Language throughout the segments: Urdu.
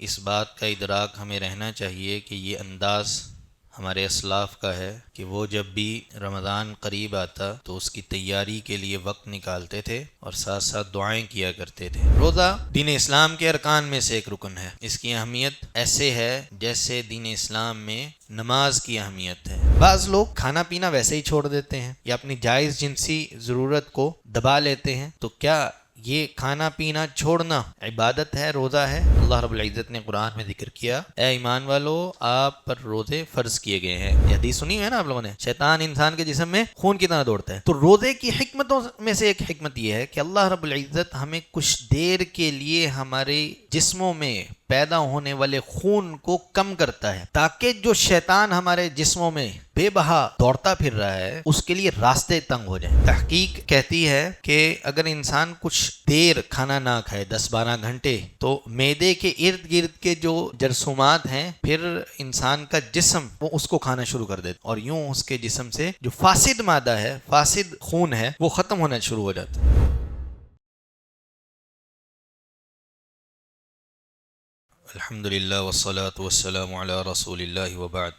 اس بات کا ادراک ہمیں رہنا چاہیے کہ یہ انداز ہمارے اسلاف کا ہے کہ وہ جب بھی رمضان قریب آتا تو اس کی تیاری کے لیے وقت نکالتے تھے اور ساتھ ساتھ دعائیں کیا کرتے تھے۔ روزہ دین اسلام کے ارکان میں سے ایک رکن ہے۔ اس کی اہمیت ایسے ہے جیسے دین اسلام میں نماز کی اہمیت ہے۔ بعض لوگ کھانا پینا ویسے ہی چھوڑ دیتے ہیں یا اپنی جائز جنسی ضرورت کو دبا لیتے ہیں، تو کیا یہ کھانا پینا چھوڑنا عبادت ہے، روزہ ہے؟ اللہ رب العزت نے قرآن میں ذکر کیا، اے ایمان والو آپ پر روزے فرض کیے گئے ہیں۔ یہ حدیث سنی ہے نا آپ لوگوں نے، شیطان انسان کے جسم میں خون کی طرح دوڑتا ہے۔ تو روزے کی حکمتوں میں سے ایک حکمت یہ ہے کہ اللہ رب العزت ہمیں کچھ دیر کے لیے ہمارے جسموں میں پیدا ہونے والے خون کو کم کرتا ہے، تاکہ جو شیطان ہمارے جسموں میں بے بہا دوڑتا پھر رہا ہے اس کے لیے راستے تنگ ہو جائیں۔ تحقیق کہتی ہے کہ اگر انسان کچھ دیر کھانا نہ کھائے 10-12 گھنٹے تو معدے کے ارد گرد کے جو جرثومات ہیں پھر انسان کا جسم وہ اس کو کھانا شروع کر دیتا اور یوں اس کے جسم سے جو فاسد مادہ ہے، فاسد خون ہے، وہ ختم ہونا شروع ہو جاتا ہے۔ الحمدللہ والصلاة والسلام علی رسول اللہ وبعد۔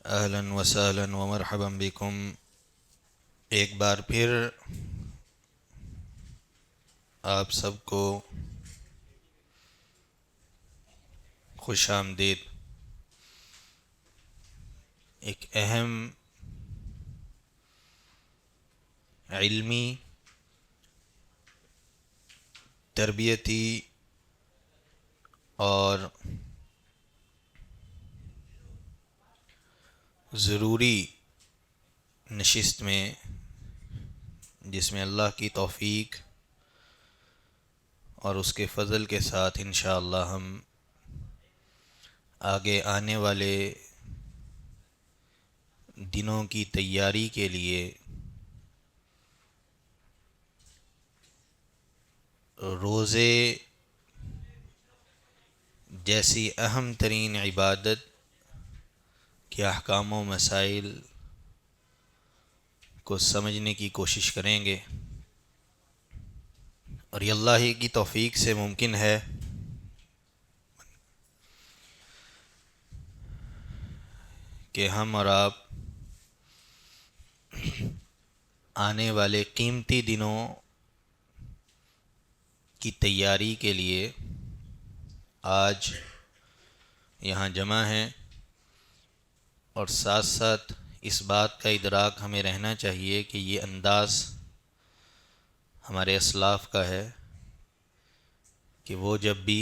اہلا وسہلا ومرحبا بکم، ایک بار پھر آپ سب کو خوش آمدید۔ ایک اہم علمی، تربیتی اور ضروری نشست میں، جس میں اللہ کی توفیق اور اس کے فضل کے ساتھ انشاءاللہ ہم آگے آنے والے دنوں کی تیاری کے لیے روزے جیسی اہم ترین عبادت کے احکام و مسائل کو سمجھنے کی کوشش کریں گے، اور یہ اللہ ہی کی توفیق سے ممکن ہے کہ ہم اور آپ آنے والے قیمتی دنوں کی تیاری کے لیے آج یہاں جمع ہیں، اور ساتھ ساتھ اس بات کا ادراک ہمیں رہنا چاہیے کہ یہ انداز ہمارے اسلاف کا ہے کہ وہ جب بھی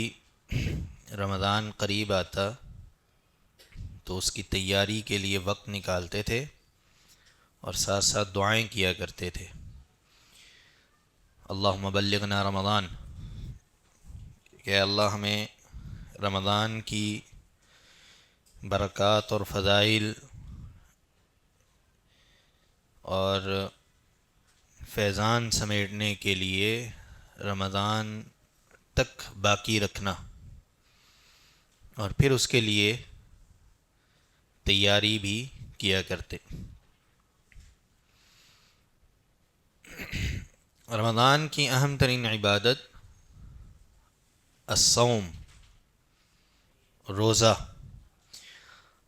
رمضان قریب آتا تو اس کی تیاری کے لیے وقت نکالتے تھے اور ساتھ ساتھ دعائیں کیا کرتے تھے۔ اللہم بلغنا رمضان، کہ اللہ ہمیں رمضان کی برکات اور فضائل اور فیضان سمیٹنے کے لیے رمضان تک باقی رکھنا، اور پھر اس کے لیے تیاری بھی کیا کرتے۔ رمضان کی اہم ترین عبادت الصوم، روزہ۔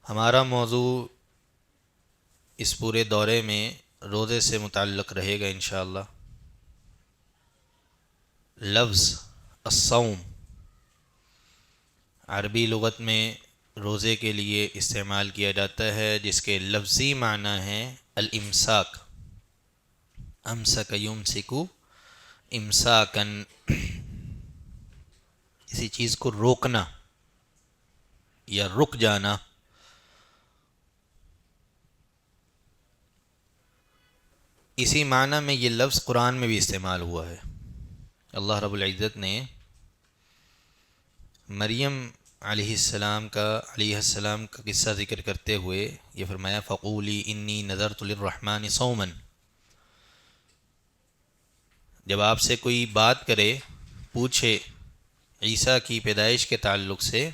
ہمارا موضوع اس پورے دورے میں روزے سے متعلق رہے گا انشاءاللہ۔ لفظ الصوم عربی لغت میں روزے کے لیے استعمال کیا جاتا ہے، جس کے لفظی معنی ہے الامساک، امسک یمسکو امساکن، کسی چیز کو روکنا یا رک جانا۔ اسی معنی میں یہ لفظ قرآن میں بھی استعمال ہوا ہے۔ اللہ رب العزت نے مریم علیہ السلام کا قصہ ذکر کرتے ہوئے یہ فرمایا فقولی انی نذرت للرحمن صوما۔ جب آپ سے کوئی بات کرے، پوچھے عیسیٰ کی پیدائش کے تعلق سے،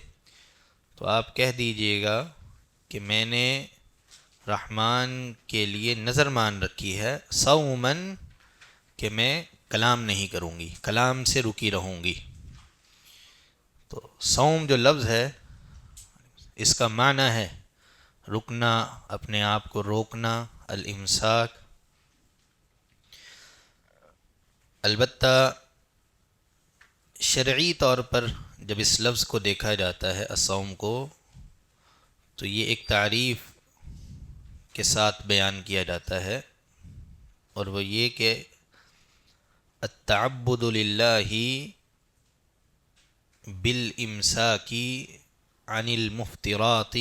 تو آپ کہہ دیجئے گا کہ میں نے رحمان کے لیے نظر مان رکھی ہے صوماً، کہ میں کلام نہیں کروں گی، کلام سے رکی رہوں گی۔ تو صوم جو لفظ ہے اس کا معنی ہے رکنا، اپنے آپ کو روکنا، الامساک۔ البتہ شرعی طور پر جب اس لفظ کو دیکھا جاتا ہے الصوم کو، تو یہ ایک تعریف کے ساتھ بیان کیا جاتا ہے، اور وہ یہ کہ التعبد للہ بالامساک عن المفطرات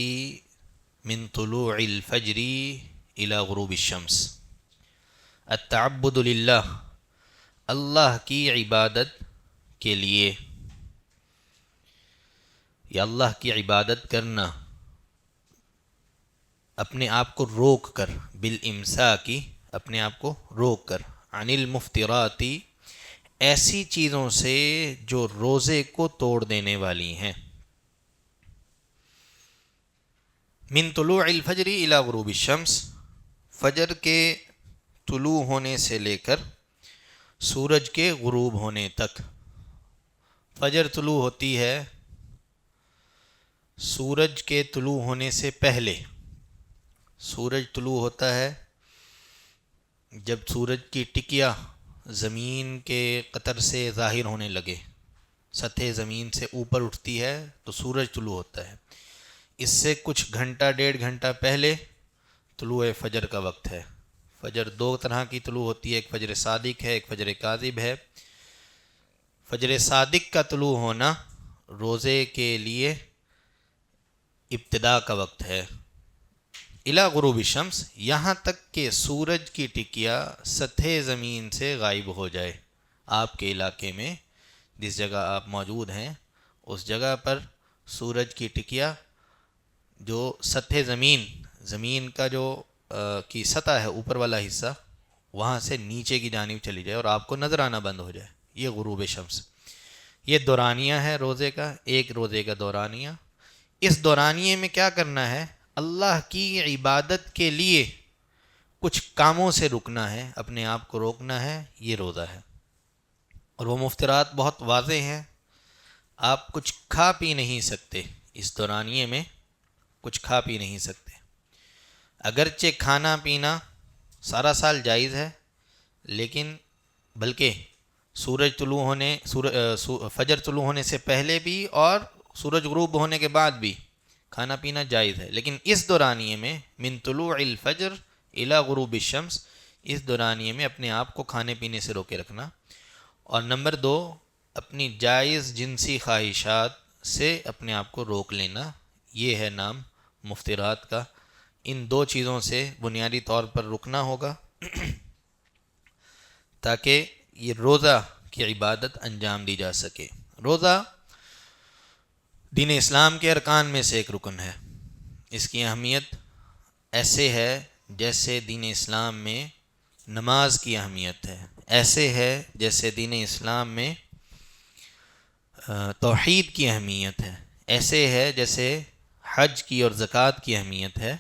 من طلوع الفجر الى غروب الشمس۔ التعبد للہ، اللہ کی عبادت کے لیے، یا اللہ کی عبادت کرنا اپنے آپ کو روک کر، بالامساک اپنے آپ کو روک کر، عن المفطرات ایسی چیزوں سے جو روزے کو توڑ دینے والی ہیں، من طلوع الفجر الى غروب الشمس، فجر کے طلوع ہونے سے لے کر سورج کے غروب ہونے تک۔ فجر طلوع ہوتی ہے سورج کے طلوع ہونے سے پہلے۔ سورج طلوع ہوتا ہے جب سورج کی ٹکیا زمین کے قطر سے ظاہر ہونے لگے، سطح زمین سے اوپر اٹھتی ہے تو سورج طلوع ہوتا ہے۔ اس سے کچھ گھنٹہ ڈیڑھ گھنٹہ پہلے طلوع فجر کا وقت ہے۔ فجر دو طرح کی طلوع ہوتی ہے، ایک فجر صادق ہے، ایک فجر کاذب ہے۔ فجر صادق کا طلوع ہونا روزے کے لیے ابتدا کا وقت ہے، الی غروب الشمس، یہاں تک کہ سورج کی ٹکیا سطح زمین سے غائب ہو جائے۔ آپ کے علاقے میں جس جگہ آپ موجود ہیں اس جگہ پر سورج کی ٹکیا جو سطح زمین کا جو کی سطح ہے، اوپر والا حصہ، وہاں سے نیچے کی جانب چلی جائے اور آپ کو نظر آنا بند ہو جائے، یہ غروب شمس۔ یہ دورانیہ ہے روزے کا، ایک روزے کا دورانیہ۔ اس دورانیے میں کیا کرنا ہے؟ اللہ کی عبادت کے لیے کچھ کاموں سے رکنا ہے، اپنے آپ کو روکنا ہے، یہ روزہ ہے۔ اور وہ مفطرات بہت واضح ہیں، آپ کچھ کھا پی نہیں سکتے اس دورانیے میں، کچھ کھا پی نہیں سکتے۔ اگرچہ کھانا پینا سارا سال جائز ہے، لیکن بلکہ فجر طلوع ہونے سے پہلے بھی اور سورج غروب ہونے کے بعد بھی کھانا پینا جائز ہے، لیکن اس دورانیے میں من طلوع الفجر الی غروب الشمس، اس دورانیے میں اپنے آپ کو کھانے پینے سے روکے رکھنا۔ اور نمبر 2، اپنی جائز جنسی خواہشات سے اپنے آپ کو روک لینا، یہ ہے نام مفطرات کا۔ ان دو چیزوں سے بنیادی طور پر رکنا ہوگا تاکہ یہ روزہ کی عبادت انجام دی جا سکے۔ روزہ دین اسلام کے ارکان میں سے ایک رکن ہے۔ اس کی اہمیت ایسے ہے جیسے دین اسلام میں نماز کی اہمیت ہے، ایسے ہے جیسے دین اسلام میں توحید کی اہمیت ہے، ایسے ہے جیسے حج کی اور زکوٰۃ کی اہمیت ہے۔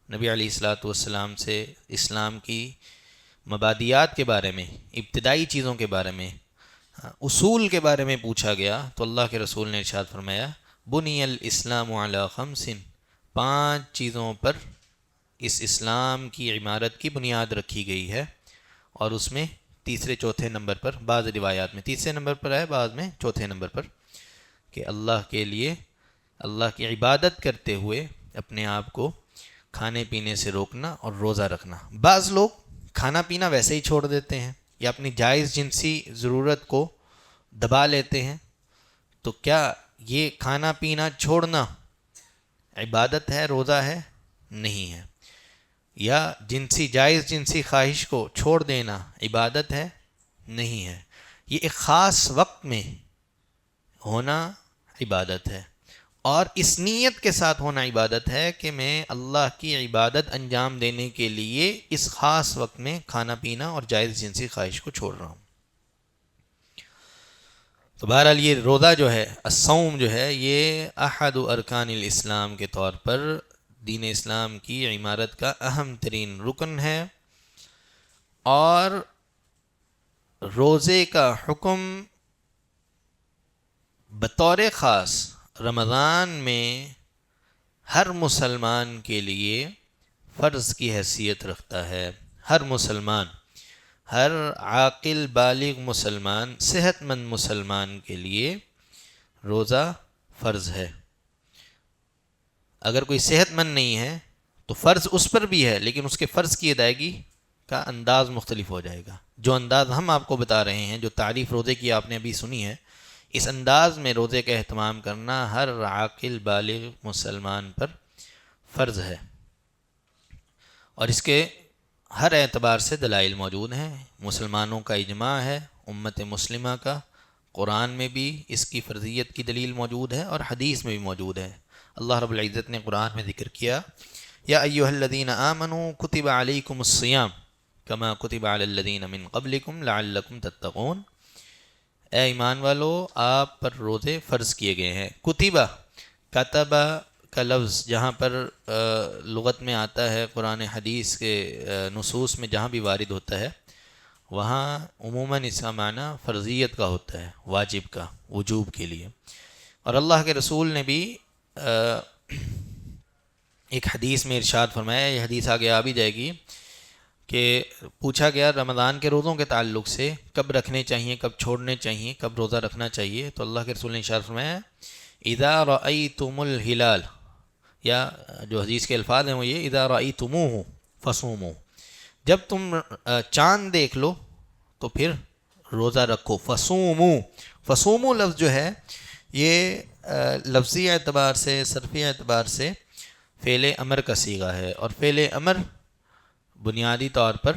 نبی علیہ الصلاۃ والسلام سے اسلام کی مبادیات کے بارے میں، ابتدائی چیزوں کے بارے میں، اصول کے بارے میں پوچھا گیا تو اللہ کے رسول نے ارشاد فرمایا بنی الاسلام علی خمس، 5 چیزوں پر اس اسلام کی عمارت کی بنیاد رکھی گئی ہے۔ اور اس میں تیسرے چوتھے نمبر پر، بعض روایات میں تیسرے نمبر پر ہے، بعض میں چوتھے نمبر پر، کہ اللہ کے لیے اللہ کی عبادت کرتے ہوئے اپنے آپ کو کھانے پینے سے روکنا اور روزہ رکھنا۔ بعض لوگ کھانا پینا ویسے ہی چھوڑ دیتے ہیں یا اپنی جائز جنسی ضرورت کو دبا لیتے ہیں، تو کیا یہ کھانا پینا چھوڑنا عبادت ہے، روزہ ہے؟ نہیں ہے۔ یا جائز جنسی خواہش کو چھوڑ دینا عبادت ہے؟ نہیں ہے۔ یہ ایک خاص وقت میں ہونا عبادت ہے، اور اس نیت کے ساتھ ہونا عبادت ہے کہ میں اللہ کی عبادت انجام دینے کے لیے اس خاص وقت میں کھانا پینا اور جائز جنسی خواہش کو چھوڑ رہا ہوں۔ تو بہرحال یہ روزہ جو ہے، الصوم جو ہے، یہ احد ارکان الاسلام کے طور پر دین اسلام کی عمارت کا اہم ترین رکن ہے، اور روزے کا حکم بطور خاص رمضان میں ہر مسلمان کے لیے فرض کی حیثیت رکھتا ہے. ہر مسلمان، ہر عاقل بالغ مسلمان، صحت مند مسلمان کے لیے روزہ فرض ہے. اگر کوئی صحت مند نہیں ہے تو فرض اس پر بھی ہے، لیکن اس کے فرض کی ادائیگی کا انداز مختلف ہو جائے گا. جو انداز ہم آپ کو بتا رہے ہیں، جو تعریف روزے کی آپ نے ابھی سنی ہے، اس انداز میں روزے کا اہتمام کرنا ہر عاقل بالغ مسلمان پر فرض ہے. اور اس کے ہر اعتبار سے دلائل موجود ہیں. مسلمانوں کا اجماع ہے، امت مسلمہ کا. قرآن میں بھی اس کی فرضیت کی دلیل موجود ہے اور حدیث میں بھی موجود ہے. اللہ رب العزت نے قرآن میں ذکر کیا، یا ایھا الذین آمنوا کتب علیکم الصیام کما کتب علی الذین من قبلکم لعلکم تتقون. اے ایمان والو، آپ پر روزے فرض کیے گئے ہیں. کتبہ، کتبہ کا لفظ جہاں پر لغت میں آتا ہے، قرآن حدیث کے نصوص میں جہاں بھی وارد ہوتا ہے، وہاں عموماً اس کا معنی فرضیت کا ہوتا ہے، واجب کا، وجوب کے لیے. اور اللہ کے رسول نے بھی ایک حدیث میں ارشاد فرمایا، یہ حدیث آگے آ بھی جائے گی، کہ پوچھا گیا رمضان کے روزوں کے تعلق سے کب رکھنے چاہیے، کب چھوڑنے چاہیے، کب روزہ رکھنا چاہیے، تو اللہ کے رسول نے ارشاد فرمایا اذا رأیتم الہلال، یا جو حدیث کے الفاظ ہیں وہ یہ اذا رأیتموہ فصوموا، جب تم چاند دیکھ لو تو پھر روزہ رکھو. فصوموا، فصوموا لفظ جو ہے یہ لفظی اعتبار سے، صرفی اعتبار سے فعل امر کا صیغہ ہے، اور فعل امر بنیادی طور پر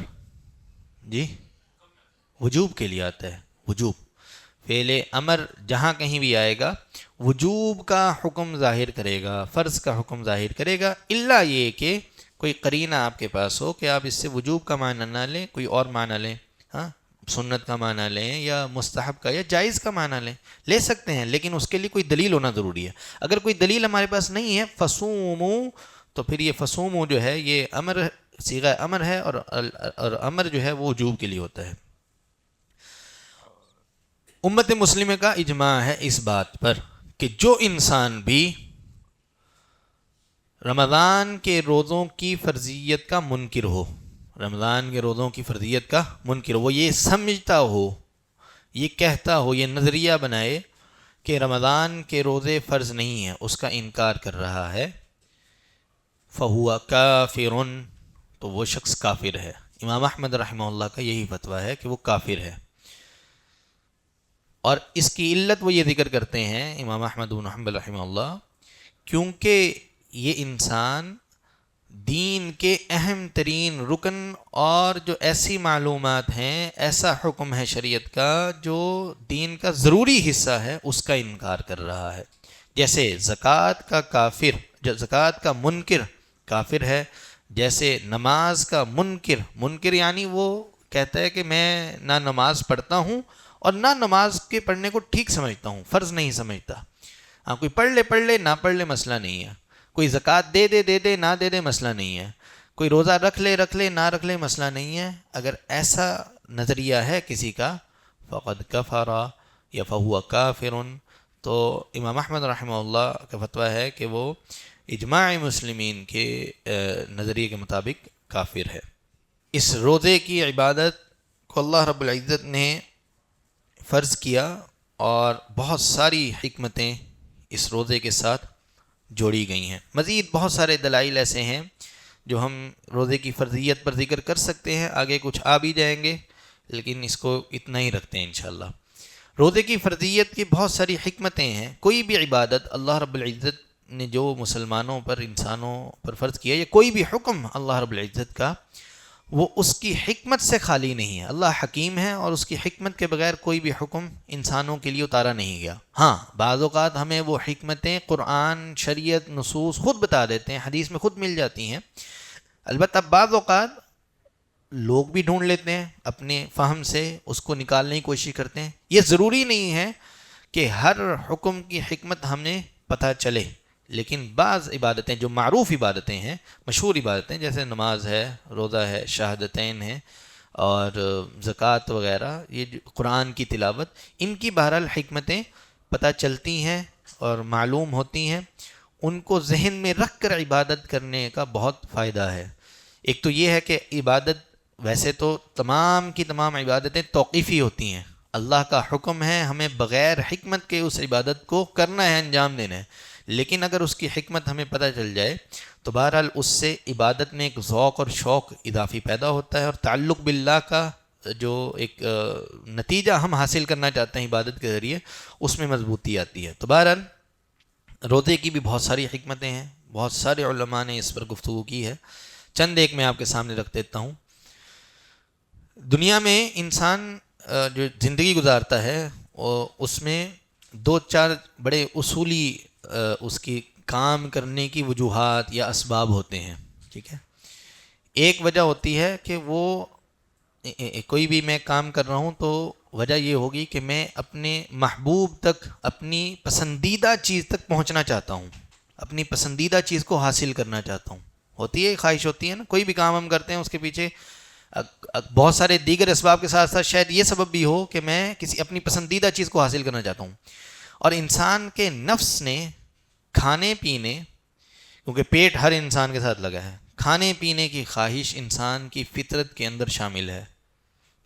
وجوب کے لیے آتا ہے. وجوب، فعل امر جہاں کہیں بھی آئے گا وجوب کا حکم ظاہر کرے گا، فرض کا حکم ظاہر کرے گا، الا یہ کہ کوئی قرینہ آپ کے پاس ہو کہ آپ اس سے وجوب کا معنی نہ لیں، کوئی اور معنی لیں. ہاں، سنت کا معنی لیں یا مستحب کا یا جائز کا معنی لے سکتے ہیں، لیکن اس کے لیے کوئی دلیل ہونا ضروری ہے. اگر کوئی دلیل ہمارے پاس نہیں ہے، فصوموا، تو پھر یہ فصوموا جو ہے یہ امر، صیغہ امر ہے، اور امر جو ہے وہ وجوب کے لیے ہوتا ہے. امت مسلمہ کا اجماع ہے اس بات پر کہ جو انسان بھی رمضان کے روزوں کی فرضیت کا منکر ہو، رمضان کے روزوں کی فرضیت کا منکر ہو، وہ یہ سمجھتا ہو، یہ کہتا ہو، یہ نظریہ بنائے کہ رمضان کے روزے فرض نہیں ہیں، اس کا انکار کر رہا ہے، فہو کافر، تو وہ شخص کافر ہے. امام احمد رحمہ اللہ کا یہی فتویٰ ہے کہ وہ کافر ہے. اور اس کی علت وہ یہ ذکر کرتے ہیں امام احمد بن حنبل رحمہ اللہ، کیونکہ یہ انسان دین کے اہم ترین رکن اور جو ایسی معلومات ہیں، ایسا حکم ہے شریعت کا جو دین کا ضروری حصہ ہے، اس کا انکار کر رہا ہے. جیسے زکوٰۃ کا کافر، جو زکوٰۃ کا منکر کافر ہے، جیسے نماز کا منکر یعنی وہ کہتا ہے کہ میں نہ نماز پڑھتا ہوں اور نہ نماز کے پڑھنے کو ٹھیک سمجھتا ہوں، فرض نہیں سمجھتا. ہاں، کوئی پڑھ لے نہ پڑھ لے مسئلہ نہیں ہے، کوئی زکوٰۃ دے دے نہ دے دے مسئلہ نہیں ہے، کوئی روزہ رکھ لے نہ رکھ لے مسئلہ نہیں ہے. اگر ایسا نظریہ ہے کسی کا، فقد کفر یا فہو کافر، تو امام احمد رحمہ اللہ کا فتویٰ ہے کہ وہ اجماع مسلمین کے نظریے کے مطابق کافر ہے. اس روزے کی عبادت کو اللہ رب العزت نے فرض کیا، اور بہت ساری حکمتیں اس روزے کے ساتھ جوڑی گئی ہیں. مزید بہت سارے دلائل ایسے ہیں جو ہم روزے کی فرضیت پر ذکر کر سکتے ہیں، آگے کچھ آ بھی جائیں گے، لیکن اس کو اتنا ہی رکھتے ہیں انشاءاللہ. روزے کی فرضیت کی بہت ساری حکمتیں ہیں. کوئی بھی عبادت اللہ رب العزت نے جو مسلمانوں پر، انسانوں پر فرض کیا، یا کوئی بھی حکم اللہ رب العزت کا، وہ اس کی حکمت سے خالی نہیں ہے. اللہ حکیم ہے اور اس کی حکمت کے بغیر کوئی بھی حکم انسانوں کے لیے اتارا نہیں گیا. ہاں، بعض اوقات ہمیں وہ حکمتیں قرآن، شریعت، نصوص خود بتا دیتے ہیں، حدیث میں خود مل جاتی ہیں. البتہ بعض اوقات لوگ بھی ڈھونڈ لیتے ہیں اپنے فہم سے، اس کو نکالنے کی کوشش کرتے ہیں. یہ ضروری نہیں ہے کہ ہر حکم کی حکمت ہمیں پتہ چلے، لیکن بعض عبادتیں جو معروف عبادتیں ہیں، مشہور عبادتیں، جیسے نماز ہے، روزہ ہے، شہادتین ہے، اور زکوٰۃ وغیرہ، یہ قرآن کی تلاوت، ان کی بہرحال حکمتیں پتہ چلتی ہیں اور معلوم ہوتی ہیں، ان کو ذہن میں رکھ کر عبادت کرنے کا بہت فائدہ ہے۔ ایک تو یہ ہے کہ عبادت، ویسے تو تمام کی تمام عبادتیں توقیفی ہوتی ہیں، اللہ کا حکم ہے ہمیں بغیر حکمت کے اس عبادت کو کرنا ہے، انجام دینا ہے، لیکن اگر اس کی حکمت ہمیں پتہ چل جائے تو بہرحال اس سے عبادت میں ایک ذوق اور شوق اضافی پیدا ہوتا ہے، اور تعلق باللہ کا جو ایک نتیجہ ہم حاصل کرنا چاہتے ہیں عبادت کے ذریعے، اس میں مضبوطی آتی ہے۔ تو بہرحال روزے کی بھی بہت ساری حکمتیں ہیں، بہت سارے علماء نے اس پر گفتگو کی ہے، چند ایک میں آپ کے سامنے رکھ دیتا ہوں۔ دنیا میں انسان جو زندگی گزارتا ہے اس میں دو چار بڑے اصولی اس کی کام کرنے کی وجوہات یا اسباب ہوتے ہیں، ٹھیک ہے۔ ایک وجہ ہوتی ہے کہ وہ کوئی بھی میں کام کر رہا ہوں تو وجہ یہ ہوگی کہ میں اپنے محبوب تک، اپنی پسندیدہ چیز تک پہنچنا چاہتا ہوں، اپنی پسندیدہ چیز کو حاصل کرنا چاہتا ہوں۔ ہوتی ہے خواہش، ہوتی ہے نا، کوئی بھی کام ہم کرتے ہیں اس کے پیچھے بہت سارے دیگر اسباب کے ساتھ ساتھ شاید یہ سبب بھی ہو کہ میں کسی اپنی پسندیدہ چیز کو حاصل کرنا چاہتا ہوں۔ اور انسان کے نفس نے کھانے پینے، کیونکہ پیٹ ہر انسان کے ساتھ لگا ہے، کھانے پینے کی خواہش انسان کی فطرت کے اندر شامل ہے۔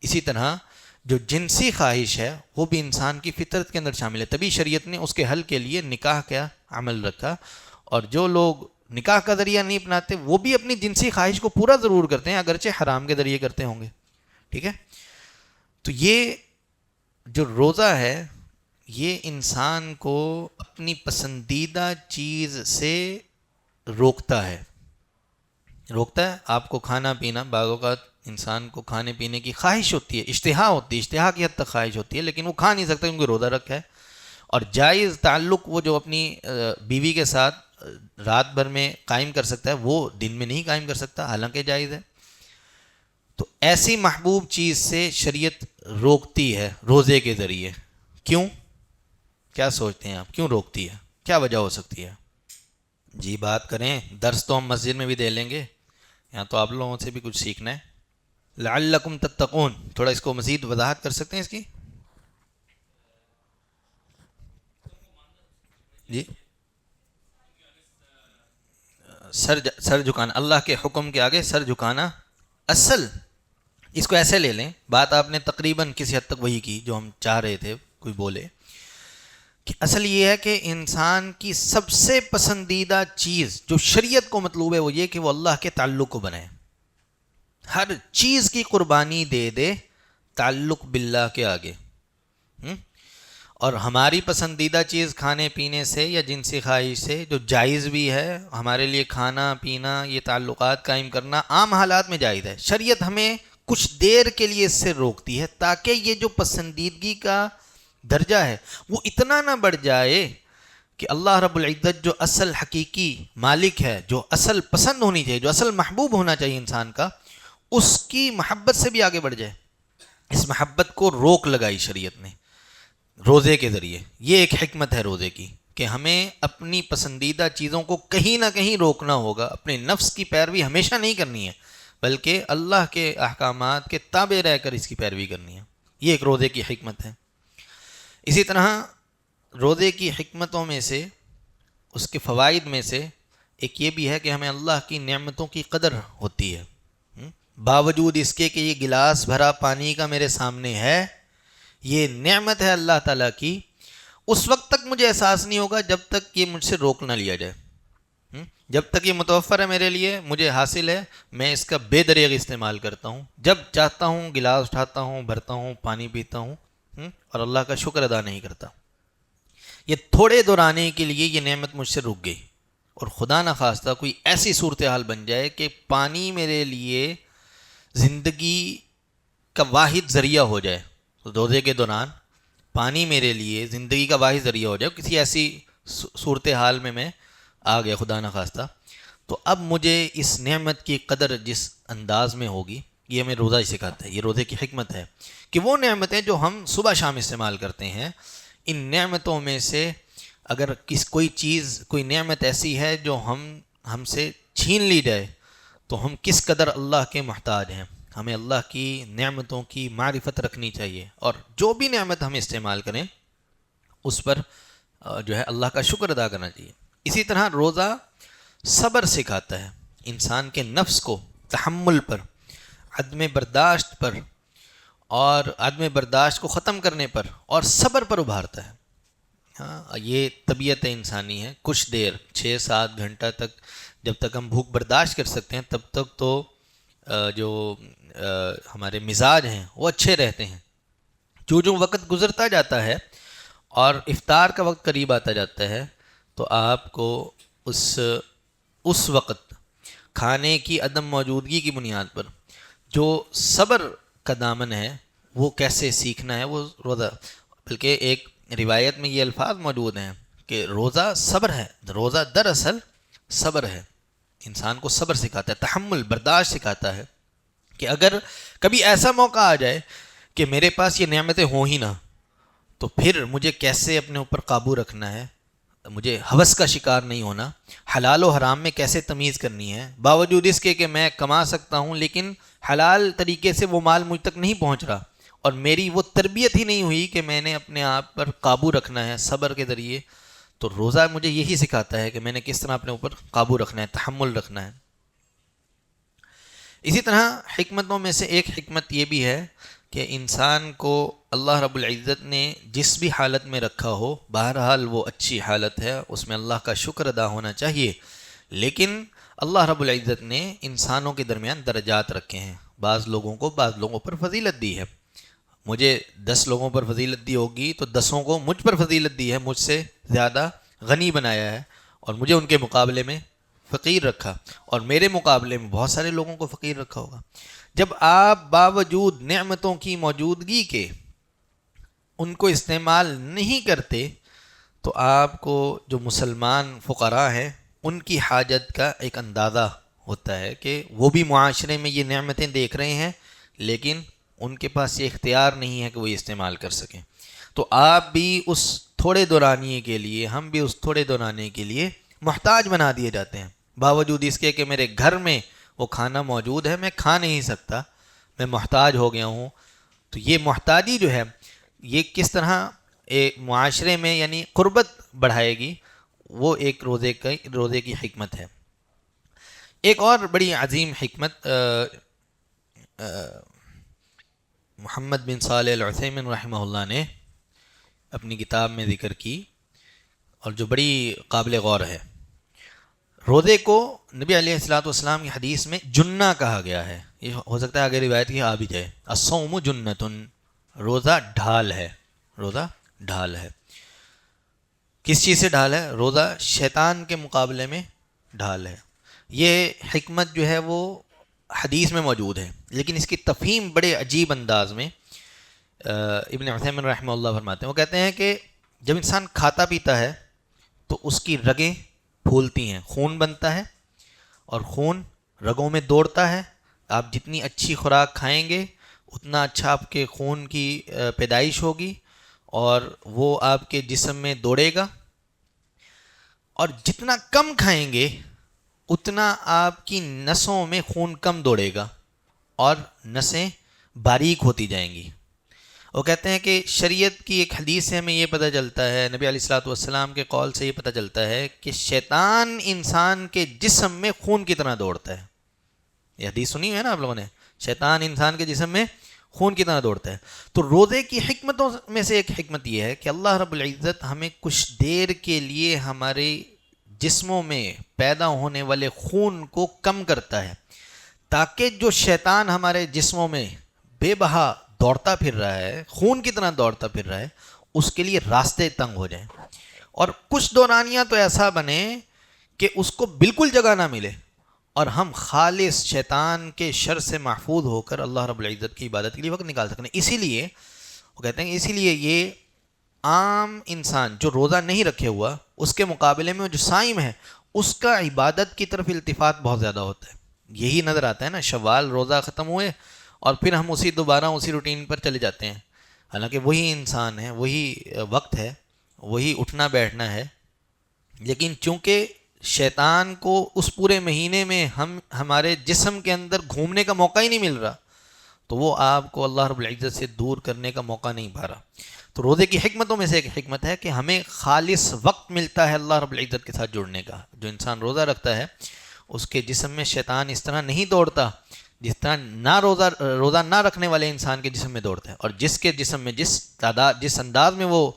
اسی طرح جو جنسی خواہش ہے وہ بھی انسان کی فطرت کے اندر شامل ہے، تبھی شریعت نے اس کے حل کے لیے نکاح کا عمل رکھا۔ اور جو لوگ نکاح کا ذریعہ نہیں اپناتے وہ بھی اپنی جنسی خواہش کو پورا ضرور کرتے ہیں، اگرچہ حرام کے ذریعے کرتے ہوں گے، ٹھیک ہے۔ تو یہ جو روزہ ہے یہ انسان کو اپنی پسندیدہ چیز سے روکتا ہے۔ آپ کو کھانا پینا، بعض اوقات انسان کو کھانے پینے کی خواہش ہوتی ہے، اشتہا ہوتی ہے، اشتہا کی حد تک خواہش ہوتی ہے، لیکن وہ کھا نہیں سکتا کیونکہ روزہ رکھا ہے۔ اور جائز تعلق وہ جو اپنی بیوی کے ساتھ رات بھر میں قائم کر سکتا ہے وہ دن میں نہیں قائم کر سکتا، حالانکہ جائز ہے۔ تو ایسی محبوب چیز سے شریعت روکتی ہے روزے کے ذریعے۔ کیوں؟ کیا سوچتے ہیں آپ، کیوں روکتی ہے؟ کیا وجہ ہو سکتی ہے؟ جی بات کریں، درس تو ہم مسجد میں بھی دے لیں گے، یہاں تو آپ لوگوں سے بھی کچھ سیکھنا ہے۔ لعلکم تتقون، تھوڑا اس کو مزید وضاحت کر سکتے ہیں اس کی؟ جی، سر جھکانا، اللہ کے حکم کے آگے سر جھکانا اصل، اس کو ایسے لے لیں، بات آپ نے تقریباً کسی حد تک وہی کی جو ہم چاہ رہے تھے کوئی بولے، کہ اصل یہ ہے کہ انسان کی سب سے پسندیدہ چیز جو شریعت کو مطلوب ہے وہ یہ کہ وہ اللہ کے تعلق کو بنائے، ہر چیز کی قربانی دے دے تعلق باللہ کے آگے۔ اور ہماری پسندیدہ چیز کھانے پینے سے یا جنسی خواہش سے جو جائز بھی ہے، ہمارے لیے کھانا پینا، یہ تعلقات قائم کرنا عام حالات میں جائز ہے، شریعت ہمیں کچھ دیر کے لیے اس سے روکتی ہے تاکہ یہ جو پسندیدگی کا درجہ ہے وہ اتنا نہ بڑھ جائے کہ اللہ رب العزت جو اصل حقیقی مالک ہے، جو اصل پسند ہونی چاہیے، جو اصل محبوب ہونا چاہیے انسان کا، اس کی محبت سے بھی آگے بڑھ جائے۔ اس محبت کو روک لگائی شریعت نے روزے کے ذریعے۔ یہ ایک حکمت ہے روزے کی کہ ہمیں اپنی پسندیدہ چیزوں کو کہیں نہ کہیں روکنا ہوگا، اپنے نفس کی پیروی ہمیشہ نہیں کرنی ہے بلکہ اللہ کے احکامات کے تابع رہ کر اس کی پیروی کرنی ہے۔ یہ ایک روزے کی حکمت ہے۔ اسی طرح روزے کی حکمتوں میں سے، اس کے فوائد میں سے ایک یہ بھی ہے کہ ہمیں اللہ کی نعمتوں کی قدر ہوتی ہے، باوجود اس کے کہ یہ گلاس بھرا پانی کا میرے سامنے ہے، یہ نعمت ہے اللہ تعالیٰ کی، اس وقت تک مجھے احساس نہیں ہوگا جب تک یہ مجھ سے روک نہ لیا جائے۔ جب تک یہ متوفر ہے میرے لیے، مجھے حاصل ہے، میں اس کا بے دریغ استعمال کرتا ہوں، جب چاہتا ہوں گلاس اٹھاتا ہوں، بھرتا ہوں، پانی پیتا ہوں، اور اللہ کا شکر ادا نہیں کرتا۔ یہ تھوڑے دورانے کے لیے یہ نعمت مجھ سے رک گئی، اور خدا نخواستہ کوئی ایسی صورتحال بن جائے کہ پانی میرے لیے زندگی کا واحد ذریعہ ہو جائے، تو روزے کے دوران پانی میرے لیے زندگی کا واحد ذریعہ ہو جائے، کسی ایسی صورتحال میں آ گیا خدا نخواستہ، تو اب مجھے اس نعمت کی قدر جس انداز میں ہوگی، یہ ہمیں روزہ ہی سکھاتا ہے، یہ روزے کی حکمت ہے کہ وہ نعمتیں جو ہم صبح شام استعمال کرتے ہیں، ان نعمتوں میں سے اگر کوئی چیز، کوئی نعمت ایسی ہے جو ہم سے چھین لی جائے تو ہم کس قدر اللہ کے محتاج ہیں۔ ہمیں اللہ کی نعمتوں کی معرفت رکھنی چاہیے، اور جو بھی نعمت ہم استعمال کریں اس پر جو ہے اللہ کا شکر ادا کرنا چاہیے۔ اسی طرح روزہ صبر سکھاتا ہے، انسان کے نفس کو تحمل پر، عدم برداشت پر، اور عدم برداشت کو ختم کرنے پر اور صبر پر ابھارتا ہے۔ ہاں، یہ طبیعت انسانی ہے۔ کچھ دیر 6-7 گھنٹہ تک جب تک ہم بھوک برداشت کر سکتے ہیں تب تک تو جو ہمارے مزاج ہیں وہ اچھے رہتے ہیں۔ جو وقت گزرتا جاتا ہے اور افطار کا وقت قریب آتا جاتا ہے تو آپ کو اس وقت کھانے کی عدم موجودگی کی بنیاد پر جو صبر کا دامن ہے وہ کیسے سیکھنا ہے، وہ روزہ، بلکہ ایک روایت میں یہ الفاظ موجود ہیں کہ روزہ صبر ہے، روزہ دراصل صبر ہے، انسان کو صبر سکھاتا ہے، تحمل، برداشت سکھاتا ہے کہ اگر کبھی ایسا موقع آ جائے کہ میرے پاس یہ نعمتیں ہوں ہی نہ، تو پھر مجھے کیسے اپنے اوپر قابو رکھنا ہے، مجھے ہوس کا شکار نہیں ہونا، حلال و حرام میں کیسے تمیز کرنی ہے، باوجود اس کے کہ میں کما سکتا ہوں لیکن حلال طریقے سے وہ مال مجھ تک نہیں پہنچ رہا، اور میری وہ تربیت ہی نہیں ہوئی کہ میں نے اپنے آپ پر قابو رکھنا ہے صبر کے ذریعے۔ تو روزہ مجھے یہی سکھاتا ہے کہ میں نے کس طرح اپنے اوپر قابو رکھنا ہے، تحمل رکھنا ہے۔ اسی طرح حکمتوں میں سے ایک حکمت یہ بھی ہے کہ انسان کو اللہ رب العزت نے جس بھی حالت میں رکھا ہو، بہرحال وہ اچھی حالت ہے، اس میں اللہ کا شکر ادا ہونا چاہیے، لیکن اللہ رب العزت نے انسانوں کے درمیان درجات رکھے ہیں، بعض لوگوں پر فضیلت دی ہے۔ مجھے 10 لوگوں پر فضیلت دی ہوگی تو 10 کو مجھ پر فضیلت دی ہے، مجھ سے زیادہ غنی بنایا ہے، اور مجھے ان کے مقابلے میں فقیر رکھا، اور میرے مقابلے میں بہت سارے لوگوں کو فقیر رکھا ہوگا۔ جب آپ باوجود نعمتوں کی موجودگی کے ان کو استعمال نہیں کرتے تو آپ کو جو مسلمان فقراء ہیں ان کی حاجت کا ایک اندازہ ہوتا ہے کہ وہ بھی معاشرے میں یہ نعمتیں دیکھ رہے ہیں لیکن ان کے پاس یہ اختیار نہیں ہے کہ وہ یہ استعمال کر سکیں۔ تو آپ بھی اس تھوڑے دورانیے کے لیے، ہم بھی اس تھوڑے دورانیے کے لیے محتاج بنا دیے جاتے ہیں، باوجود اس کے کہ میرے گھر میں وہ کھانا موجود ہے، میں کھا نہیں سکتا، میں محتاج ہو گیا ہوں۔ تو یہ محتاجی جو ہے یہ کس طرح ایک معاشرے میں یعنی قربت بڑھائے گی، وہ ایک روزے کی حکمت ہے۔ ایک اور بڑی عظیم حکمت محمد بن صالح العثیمین رحمہ اللہ نے اپنی کتاب میں ذکر کی، اور جو بڑی قابل غور ہے۔ روزے کو نبی علیہ الصلوۃ والسلام کی حدیث میں جنہ کہا گیا ہے، یہ ہو سکتا ہے آگے روایت کی آ بھی جائے، الصوم جنۃ، روزہ ڈھال ہے، روزہ ڈھال ہے۔ کس چیز سے ڈھال ہے؟ روزہ شیطان کے مقابلے میں ڈھال ہے۔ یہ حکمت جو ہے وہ حدیث میں موجود ہے، لیکن اس کی تفہیم بڑے عجیب انداز میں ابن عثیمین رحمہ اللہ فرماتے ہیں۔ وہ کہتے ہیں کہ جب انسان کھاتا پیتا ہے تو اس کی رگیں پھولتی ہیں، خون بنتا ہے، اور خون رگوں میں دوڑتا ہے۔ آپ جتنی اچھی خوراک کھائیں گے اتنا اچھا آپ کے خون کی پیدائش ہوگی اور وہ آپ کے جسم میں دوڑے گا، اور جتنا کم کھائیں گے اتنا آپ کی نسوں میں خون کم دوڑے گا اور نسیں باریک ہوتی جائیں گی۔ وہ کہتے ہیں کہ شریعت کی ایک حدیث سے ہمیں یہ پتہ چلتا ہے، نبی علیہ الصلوۃ والسلام کے قول سے یہ پتہ چلتا ہے کہ شیطان انسان کے جسم میں خون کی طرح دوڑتا ہے۔ یہ حدیث سنی ہے نا آپ لوگوں نے، شیطان انسان کے جسم میں خون کی طرح دوڑتا ہے۔ تو روزے کی حکمتوں میں سے ایک حکمت یہ ہے کہ اللہ رب العزت ہمیں کچھ دیر کے لیے ہمارے جسموں میں پیدا ہونے والے خون کو کم کرتا ہے، تاکہ جو شیطان ہمارے جسموں میں بے بہا دوڑتا پھر رہا ہے، خون کی طرح دوڑتا پھر رہا ہے، اس کے لیے راستے تنگ ہو جائیں، اور کچھ دورانیہ تو ایسا بنے کہ اس کو بالکل جگہ نہ ملے اور ہم خالص شیطان کے شر سے محفوظ ہو کر اللہ رب العزت کی عبادت کے لیے وقت نکال سکتے ہیں۔ اسی لیے وہ کہتے ہیں، اسی لیے یہ عام انسان جو روزہ نہیں رکھے ہوا اس کے مقابلے میں جو صائم ہے اس کا عبادت کی طرف التفات بہت زیادہ ہوتا ہے۔ یہی نظر آتا ہے نا، شوال روزہ ختم ہوئے اور پھر ہم دوبارہ اسی روٹین پر چلے جاتے ہیں، حالانکہ وہی انسان ہے، وہی وقت ہے، وہی اٹھنا بیٹھنا ہے، لیکن چونکہ شیطان کو اس پورے مہینے میں ہمارے جسم کے اندر گھومنے کا موقع ہی نہیں مل رہا، تو وہ آپ کو اللہ رب العزت سے دور کرنے کا موقع نہیں پا رہا. تو روزے کی حکمتوں میں سے ایک حکمت ہے کہ ہمیں خالص وقت ملتا ہے اللہ رب العزت کے ساتھ جڑنے کا. جو انسان روزہ رکھتا ہے اس کے جسم میں شیطان اس طرح نہیں دوڑتا جس طرح روزہ نہ رکھنے والے انسان کے جسم میں دوڑتا ہے. اور جس کے جسم میں جس انداز میں وہ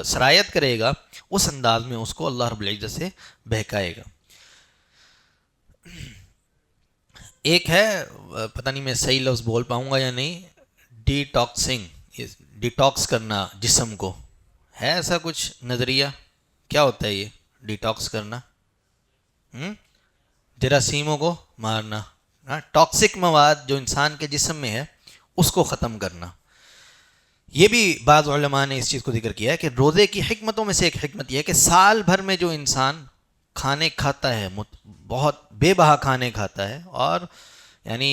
سرایت کرے گا اس انداز میں اس کو اللہ رب العزت سے بہکائے گا. ایک ہے پتہ نہیں میں صحیح لفظ بول پاؤں گا یا نہیں، ڈی ٹاکسنگ، ڈیٹاکس کرنا جسم کو. ہے ایسا کچھ نظریہ؟ کیا ہوتا ہے یہ ڈی ٹاکس کرنا؟ جراثیموں کو مارنا، ٹاکسک مواد جو انسان کے جسم میں ہے اس کو ختم کرنا. یہ بھی بعض علماء نے اس چیز کو ذکر کیا ہے کہ روزے کی حکمتوں میں سے ایک حکمت یہ ہے کہ سال بھر میں جو انسان کھانے کھاتا ہے، بہت بے بہا کھانے کھاتا ہے، اور یعنی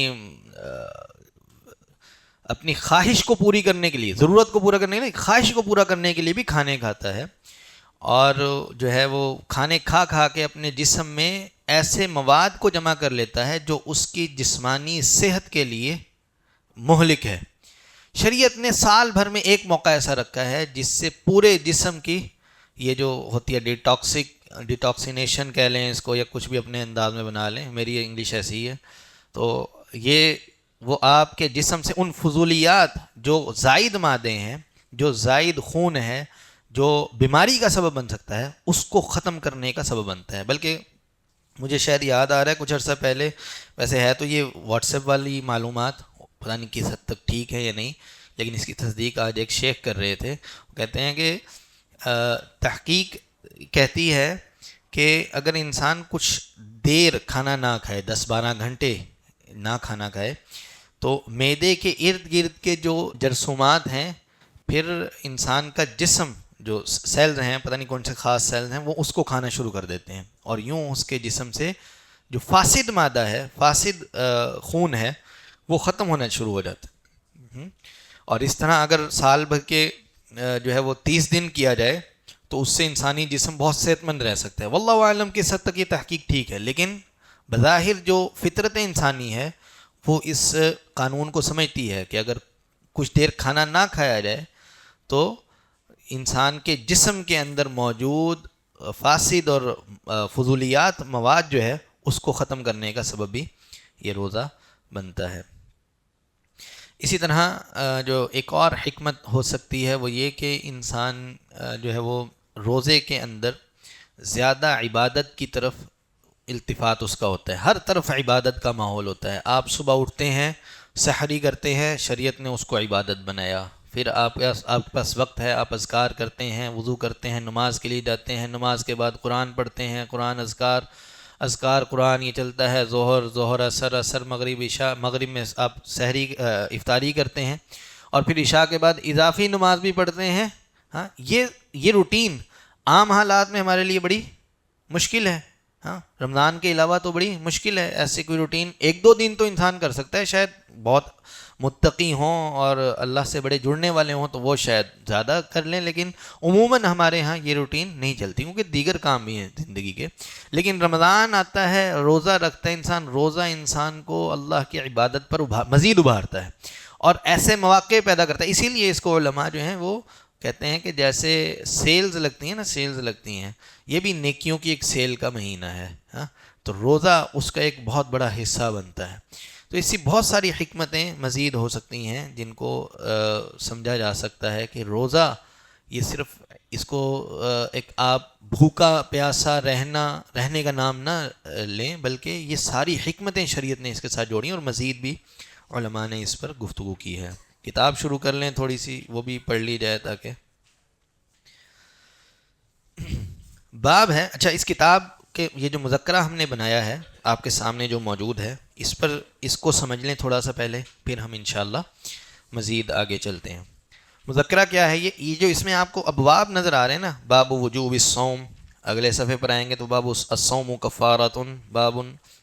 اپنی خواہش کو پوری کرنے کے لیے، ضرورت کو پورا کرنے کے لیے، خواہش کو پورا کرنے کے لیے بھی کھانے کھاتا ہے، اور جو ہے وہ کھانے کھا کے اپنے جسم میں ایسے مواد کو جمع کر لیتا ہے جو اس کی جسمانی صحت کے لیے مہلک ہے. شریعت نے سال بھر میں ایک موقع ایسا رکھا ہے جس سے پورے جسم کی یہ جو ہوتی ہے ڈیٹاکسینیشن کہہ لیں اس کو، یا کچھ بھی اپنے انداز میں بنا لیں، میری انگلش ایسی ہے. تو یہ وہ آپ کے جسم سے ان فضولیات جو زائد مادے ہیں، جو زائد خون ہے، جو بیماری کا سبب بن سکتا ہے، اس کو ختم کرنے کا سبب بنتا ہے. بلکہ مجھے شاید یاد آ رہا ہے کچھ عرصہ پہلے، ویسے ہے تو یہ واٹس ایپ والی معلومات، پتہ نہیں کس حد تک ٹھیک ہے یا نہیں، لیکن اس کی تصدیق آج ایک شیخ کر رہے تھے. وہ کہتے ہیں کہ تحقیق کہتی ہے کہ اگر انسان کچھ دیر کھانا نہ کھائے، 10-12 گھنٹے نہ کھانا کھائے، تو معدے کے ارد گرد کے جو جرثومات ہیں، پھر انسان کا جسم جو سیلز ہیں، پتہ نہیں کون سے خاص سیلز ہیں، وہ اس کو کھانا شروع کر دیتے ہیں، اور یوں اس کے جسم سے جو فاسد مادہ ہے، فاسد خون ہے، وہ ختم ہونا شروع ہو جاتا ہے. اور اس طرح اگر سال بھر کے جو ہے وہ 30 دن کیا جائے تو اس سے انسانی جسم بہت صحت مند رہ سکتا ہے. واللہ عالم کس حد تک یہ تحقیق ٹھیک ہے، لیکن بظاہر جو فطرت انسانی ہے وہ اس قانون کو سمجھتی ہے کہ اگر کچھ دیر کھانا نہ کھایا جائے تو انسان کے جسم کے اندر موجود فاسد اور فضولیات مواد جو ہے اس کو ختم کرنے کا سبب بھی یہ روزہ بنتا ہے. اسی طرح جو ایک اور حکمت ہو سکتی ہے وہ یہ کہ انسان جو ہے وہ روزے کے اندر زیادہ عبادت کی طرف التفات اس کا ہوتا ہے. ہر طرف عبادت کا ماحول ہوتا ہے. آپ صبح اٹھتے ہیں، سحری کرتے ہیں، شریعت نے اس کو عبادت بنایا. پھر آپ کے پاس وقت ہے، آپ اذکار کرتے ہیں، وضو کرتے ہیں، نماز کے لیے جاتے ہیں، نماز کے بعد قرآن پڑھتے ہیں، قرآن اذکار قرآن یہ چلتا ہے، ظہر عصر مغرب عشاء. مغرب میں آپ سحری افطاری کرتے ہیں، اور پھر عشاء کے بعد اضافی نماز بھی پڑھتے ہیں. ہاں، یہ روٹین عام حالات میں ہمارے لیے بڑی مشکل ہے. ہاں، رمضان کے علاوہ تو بڑی مشکل ہے ایسی کوئی روٹین. 1-2 دن تو انسان کر سکتا ہے، شاید بہت متقی ہوں اور اللہ سے بڑے جڑنے والے ہوں تو وہ شاید زیادہ کر لیں، لیکن عموماً ہمارے ہاں یہ روٹین نہیں چلتی کیونکہ دیگر کام بھی ہیں زندگی کے. لیکن رمضان آتا ہے، روزہ رکھتا ہے انسان، روزہ انسان کو اللہ کی عبادت پر مزید ابھارتا ہے اور ایسے مواقع پیدا کرتا ہے. اسی لیے اس کو علماء جو ہیں وہ کہتے ہیں کہ جیسے سیلز لگتی ہیں نا، سیلز لگتی ہیں، یہ بھی نیکیوں کی ایک سیل کا مہینہ ہے. ہاں، تو روزہ اس کا ایک بہت بڑا حصہ بنتا ہے. تو اسی بہت ساری حکمتیں مزید ہو سکتی ہیں جن کو سمجھا جا سکتا ہے کہ روزہ یہ صرف اس کو ایک آپ بھوکا پیاسا رہنے کا نام نہ لیں، بلکہ یہ ساری حکمتیں شریعت نے اس کے ساتھ جوڑی اور مزید بھی علماء نے اس پر گفتگو کی ہے. کتاب شروع کر لیں تھوڑی سی، وہ بھی پڑھ لی جائے تاکہ باب ہے. اچھا، اس کتاب کے یہ جو مذکرہ ہم نے بنایا ہے آپ کے سامنے جو موجود ہے، اس کو سمجھ لیں تھوڑا سا پہلے، پھر ہم انشاءاللہ مزید آگے چلتے ہیں. مذکرہ کیا ہے؟ یہ جو اس میں آپ کو ابواب نظر آ رہے ہیں نا، باب وجوب الصوم، اگلے صفحے پر آئیں گے تو باب الصوم کفارۃ، باب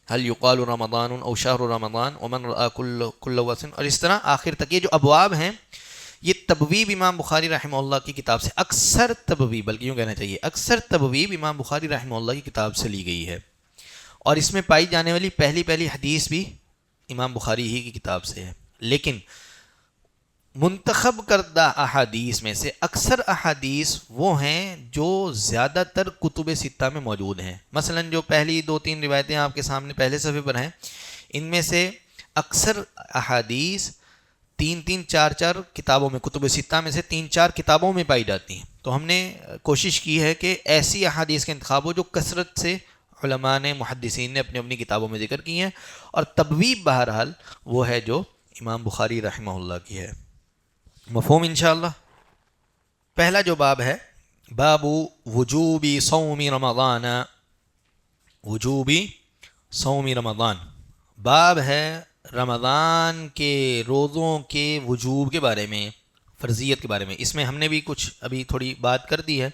هل یقال رمضان او شہر رمضان ومن رأى كل وسن، اور اس طرح آخر تک. یہ جو ابواب ہیں یہ تبویب امام بخاری رحمہ اللہ کی کتاب سے، اکثر تبویب، بلکہ یوں کہنا چاہیے اکثر تبویب امام بخاری رحمہ اللہ کی کتاب سے لی گئی ہے، اور اس میں پائی جانے والی پہلی حدیث بھی امام بخاری ہی کی کتاب سے ہے. لیکن منتخب کردہ احادیث میں سے اکثر احادیث وہ ہیں جو زیادہ تر کتب ستہ میں موجود ہیں. مثلا جو پہلی 2-3 روایتیں آپ کے سامنے پہلے صفحے پر ہیں، ان میں سے اکثر احادیث 3-3 4-4 کتابوں میں، کتب ستہ میں سے 3-4 کتابوں میں پائی جاتی ہیں. تو ہم نے کوشش کی ہے کہ ایسی احادیث کا انتخاب ہو جو کثرت سے علماء نے، محدثین نے اپنی اپنی کتابوں میں ذکر کی ہیں، اور تبویب بہرحال وہ ہے جو امام بخاری رحمہ اللہ کی ہے. مفہوم انشاءاللہ. پہلا جو باب ہے، باب وجوب صوم رمضان، وجوب صوم رمضان، باب ہے رمضان کے روزوں کے وجوب کے بارے میں، فرضیت کے بارے میں. اس میں ہم نے بھی کچھ ابھی تھوڑی بات کر دی ہے.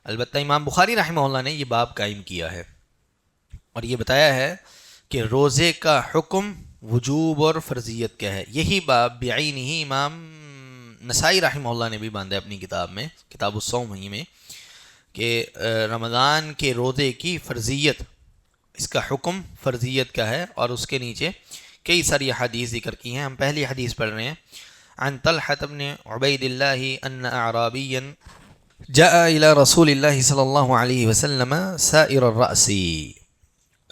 البتہ امام بخاری رحمہ اللہ نے یہ باب قائم کیا ہے اور یہ بتایا ہے کہ روزے کا حکم، وجوب اور فرضیت کیا ہے. یہی باب بعین ہی امام نسائی رحمہ اللہ نے بھی باندھا اپنی کتاب میں، کتاب الصوم ہی میں، کہ رمضان کے روزے کی فرضیت، اس کا حکم فرضیت کا ہے، اور اس کے نیچے کئی ساری حدیث ذکر کی ہیں. ہم پہلی حدیث پڑھ رہے ہیں. عن طلحة بن عبید اللہ ان اعرابیا جاء الى رسول اللہ صلی اللہ علیہ وسلم سائر الرأس.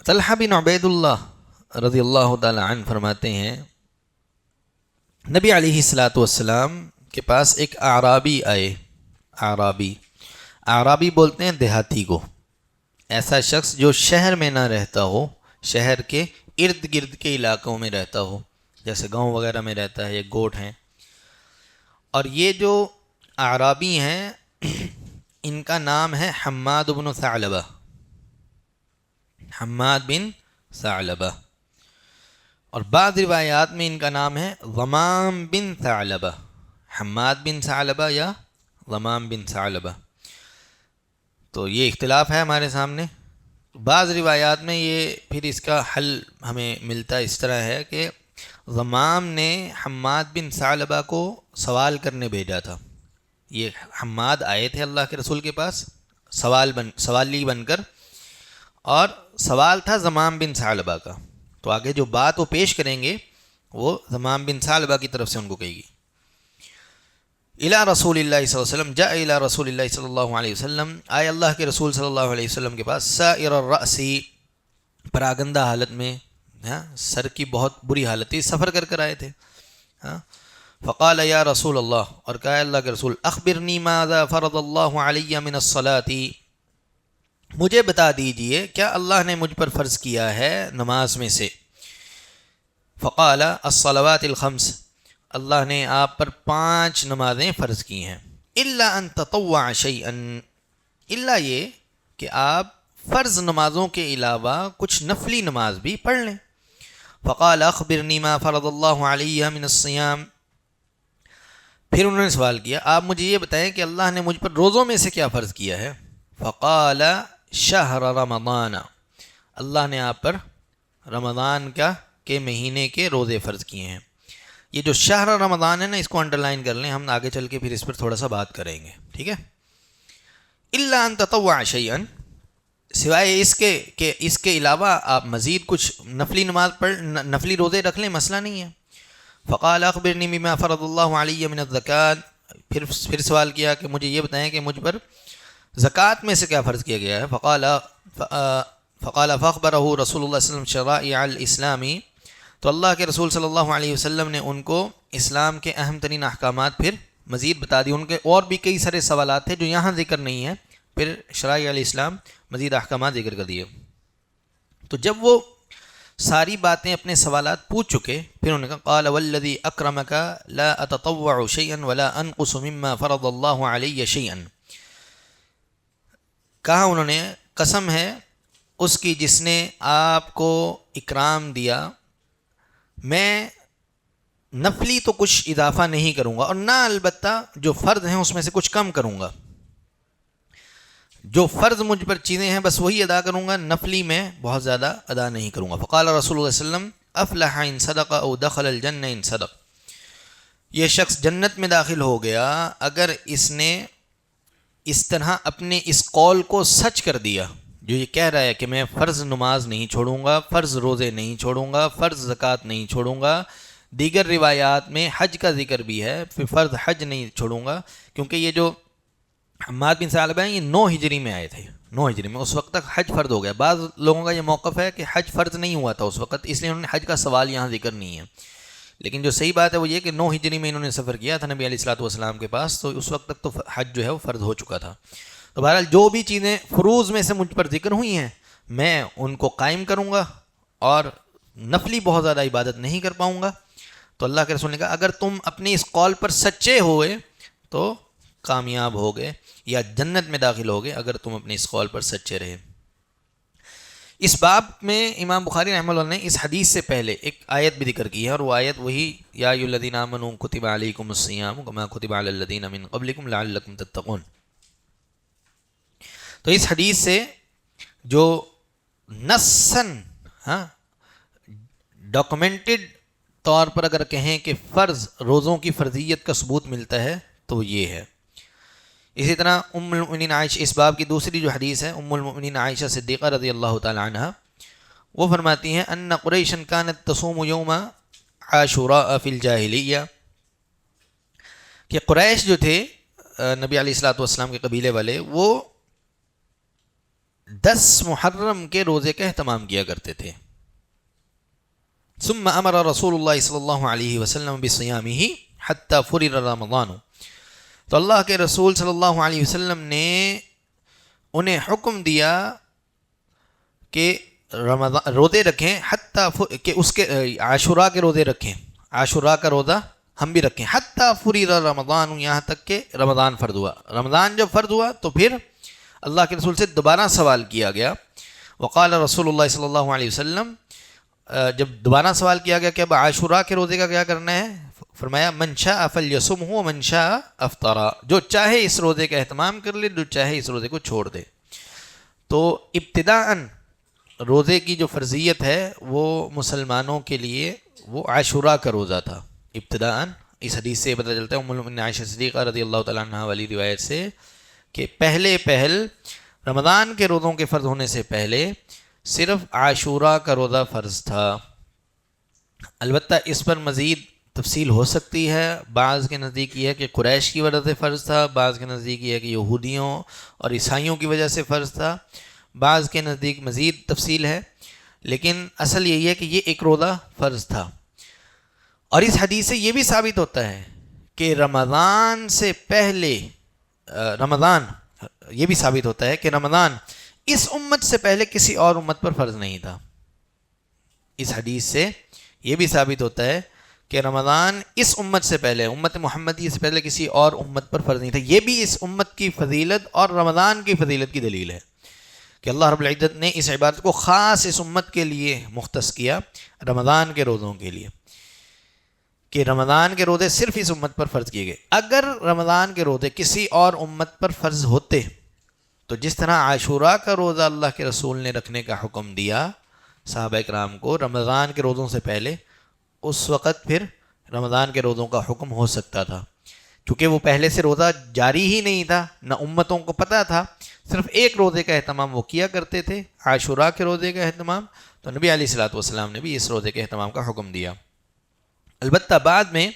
طلحہ بن عبید اللہ رضی اللہ تعالی عنہ فرماتے ہیں نبی علیہ الصلوۃ والسلام کے پاس ایک اعرابی آئے. اعرابی بولتے ہیں دیہاتی کو، ایسا شخص جو شہر میں نہ رہتا ہو، شہر کے ارد گرد کے علاقوں میں رہتا ہو، جیسے گاؤں وغیرہ میں رہتا ہے، گوٹھ ہیں. اور یہ جو اعرابی ہیں ان کا نام ہے حماد بن ثعلبہ، حماد بن ثعلبہ، اور بعض روایات میں ان کا نام ہے ضمام بن ثعلبہ، حماد بن ثعلبہ یا ضمام بن ثعلبہ. تو یہ اختلاف ہے ہمارے سامنے. بعض روایات میں یہ پھر اس کا حل ہمیں ملتا اس طرح ہے کہ ضمام نے حماد بن ثعلبہ کو سوال کرنے بھیجا تھا. یہ حماد آئے تھے اللہ کے رسول کے پاس سوالی بن کر، اور سوال تھا ضمام بن ثعلبہ کا. تو آگے جو بات وہ پیش کریں گے وہ ضمام بن ثعلبہ کی طرف سے ان کو کہے گی. الى رسول اللہ صلی اللہ علیہ وسلم، جاء الى رسول اللہ صلی اللہ علیہ وسلم، آئے اللہ کے رسول صلی اللہ علیہ وسلم کے پاس، سائر الرأس، پراگندہ حالت میں، سر کی بہت بری حالت تھی، سفر کر آئے تھے. فقال یا رسول اللہ، اور کہا اللہ کے رسول، اخبرنی ماذا فرض اللہ علی من الصلاۃ، مجھے بتا دیجئے کیا اللہ نے مجھ پر فرض کیا ہے نماز میں سے. فقال الصلوات الخمس، اللہ نے آپ پر 5 نمازیں فرض کی ہیں. الا ان تطوع شیئا، الا یہ کہ آپ فرض نمازوں کے علاوہ کچھ نفلی نماز بھی پڑھ لیں. فقال اخبرنی ما فرض اللہ علی من الصیام، پھر انہوں نے سوال کیا آپ مجھے یہ بتائیں کہ اللہ نے مجھ پر روزوں میں سے کیا فرض کیا ہے. فقال شہر رمضان، اللہ نے آپ پر رمضان کے مہینے کے روزے فرض کیے ہیں. یہ جو شہر رمضان ہے نا، اس کو انڈر لائن کر لیں، ہم آگے چل کے پھر اس پر تھوڑا سا بات کریں گے، ٹھیک ہے. الا ان تطوع شیئا، سوائے اس کے کہ اس کے علاوہ آپ مزید کچھ نفلی نماز نفلی روزے رکھ لیں، مسئلہ نہیں ہے. فقال اخبرنی بما فرض اللہ علی من الزکاۃ، پھر سوال کیا کہ مجھے یہ بتائیں کہ مجھ پر زکوٰۃ میں سے کیا فرض کیا گیا ہے. فقال فاخبرہ رسول اللہ صلی اللہ علیہ وسلم شرائع الاسلامی، تو اللہ کے رسول صلی اللہ علیہ وسلم نے ان کو اسلام کے اہم ترین احکامات پھر مزید بتا دی. ان کے اور بھی کئی سارے سوالات تھے جو یہاں ذکر نہیں ہیں، پھر شرائع الاسلام مزید احکامات ذکر کر دیے. تو جب وہ ساری باتیں اپنے سوالات پوچھ چکے، پھر انہوں نے کہا قال والذی اکرمک لا اتطوع شیئا ولا انقص مما فرض اللہ علی شیئا، کہا انہوں نے قسم ہے اس کی جس نے آپ کو اکرام دیا، میں نفلی تو کچھ اضافہ نہیں کروں گا، اور نہ البتہ جو فرض ہیں اس میں سے کچھ کم کروں گا. جو فرض مجھ پر چیزیں ہیں بس وہی ادا کروں گا، نفلی میں بہت زیادہ ادا نہیں کروں گا. فقال رسول اللہ صلی اللہ علیہ وسلم افلح ان صدق او دخل الجنہ ان صدق، یہ شخص جنت میں داخل ہو گیا اگر اس نے اس طرح اپنے اس قول کو سچ کر دیا، جو یہ کہہ رہا ہے کہ میں فرض نماز نہیں چھوڑوں گا، فرض روزے نہیں چھوڑوں گا، فرض زکوٰۃ نہیں چھوڑوں گا، دیگر روایات میں حج کا ذکر بھی ہے، پھر فرض حج نہیں چھوڑوں گا، کیونکہ یہ جو حماد بن ثعلبہ ہیں یہ 9 ہجری میں آئے تھے، 9 ہجری میں، اس وقت تک حج فرض ہو گیا۔ بعض لوگوں کا یہ موقف ہے کہ حج فرض نہیں ہوا تھا اس وقت، اس لیے انہوں نے حج کا سوال یہاں ذکر نہیں ہے، لیکن جو صحیح بات ہے وہ یہ کہ 9 ہجری میں انہوں نے سفر کیا تھا نبی علیہ الصلوۃ والسلام کے پاس، تو اس وقت تک تو حج جو ہے وہ فرض ہو چکا تھا۔ تو بہرحال جو بھی چیزیں فروض میں سے مجھ پر ذکر ہوئی ہیں میں ان کو قائم کروں گا، اور نفلی بہت زیادہ عبادت نہیں کر پاؤں گا۔ تو اللہ کے رسول نے کہا اگر تم اپنی اس قول پر سچے ہوئے تو کامیاب ہو گئے یا جنت میں داخل ہو گئے، اگر تم اپنی اس قول پر سچے رہے۔ اس باب میں امام بخاری رحمہ اللہ نے اس حدیث سے پہلے ایک آیت بھی ذکر کی ہے، اور وہ آیت وہی یا ایھا الذین آمنوا کتب علیکم الصیام کما کتب علی الذین من قبلکم لعلکم تتقون۔ تو اس حدیث سے جو نصاً ڈاکومنٹڈ طور پر اگر کہیں کہ فرض روزوں کی فرضیت کا ثبوت ملتا ہے تو یہ ہے۔ اسی طرح ام المؤمنین عائشہ، اس باب کی دوسری جو حدیث ہے ام المؤمنین عائشہ صدیقہ رضی اللہ تعالی عنہا، وہ فرماتی ہیں ان قریشا کانت تصوم یوم عاشوراء فی الجاہلیہ، کہ قریش جو تھے نبی علیہ الصلوۃ والسلام کے قبیلے والے، وہ 10 محرم کے روزے کا اہتمام کیا کرتے تھے۔ ثم امر رسول اللہ صلی اللہ علیہ وسلم بصیامہ حتی فرض رمضان، تو اللہ کے رسول صلی اللہ علیہ وسلم نے انہیں حکم دیا کہ رمضان روزے رکھیں، حتی کہ اس کے عاشوراء کے روزے رکھیں، عاشوراء کا روزہ ہم بھی رکھیں، حتی فرض رمضان، یہاں تک کہ رمضان فرض ہوا۔ رمضان جب فرض ہوا تو پھر اللہ کے رسول سے دوبارہ سوال کیا گیا، وقال رسول اللہ صلی اللہ علیہ وسلم، جب دوبارہ سوال کیا گیا کہ اب عاشوراء کے روزے کا کیا کرنا ہے، فرمایا من شاء فلیصمہ ومن شاء افطر، جو چاہے اس روزے کا اہتمام کر لے، جو چاہے اس روزے کو چھوڑ دے۔ تو ابتداءً روزے کی جو فرضیت ہے وہ مسلمانوں کے لیے وہ عاشوراء کا روزہ تھا ابتداءً۔ اس حدیث سے پتہ چلتا ہے ام المؤمنین عائشہ صدیقہ رضی اللہ تعالیٰ عنہ والی روایت سے کہ پہل رمضان کے روزوں کے فرض ہونے سے پہلے صرف عاشوراء کا روزہ فرض تھا۔ البتہ اس پر مزید تفصیل ہو سکتی ہے، بعض کے نزدیک یہ ہے کہ قریش کی وجہ سے فرض تھا، بعض کے نزدیک یہ ہے کہ یہودیوں اور عیسائیوں کی وجہ سے فرض تھا، بعض کے نزدیک مزید تفصیل ہے، لیکن اصل یہی ہے کہ یہ ایک روزہ فرض تھا۔ اور اس حدیث سے یہ بھی ثابت ہوتا ہے کہ رمضان سے پہلے یہ بھی ثابت ہوتا ہے کہ رمضان اس امت سے پہلے کسی اور امت پر فرض نہیں تھا۔ اس حدیث سے یہ بھی ثابت ہوتا ہے کہ رمضان اس امت سے پہلے، امت محمدی سے پہلے کسی اور امت پر فرض نہیں تھا۔ یہ بھی اس امت کی فضیلت اور رمضان کی فضیلت کی دلیل ہے کہ اللہ رب العزت نے اس عبادت کو خاص اس امت کے لیے مختص کیا، رمضان کے روزوں کے لیے، کہ رمضان کے روزے صرف اس امت پر فرض کیے گئے۔ اگر رمضان کے روزے کسی اور امت پر فرض ہوتے تو جس طرح عاشوراء کا روزہ اللہ کے رسول نے رکھنے کا حکم دیا صحابہ کرام کو رمضان کے روزوں سے پہلے، اس وقت پھر رمضان کے روزوں کا حکم ہو سکتا تھا، کیونکہ وہ پہلے سے روزہ جاری ہی نہیں تھا، نہ امتوں کو پتہ تھا، صرف ایک روزے کا اہتمام وہ کیا کرتے تھے، عاشوراء کے روزے کا اہتمام، تو نبی علیہ الصلوۃ والسلام نے بھی اس روزے کے اہتمام کا حکم دیا۔ البتہ بعد میں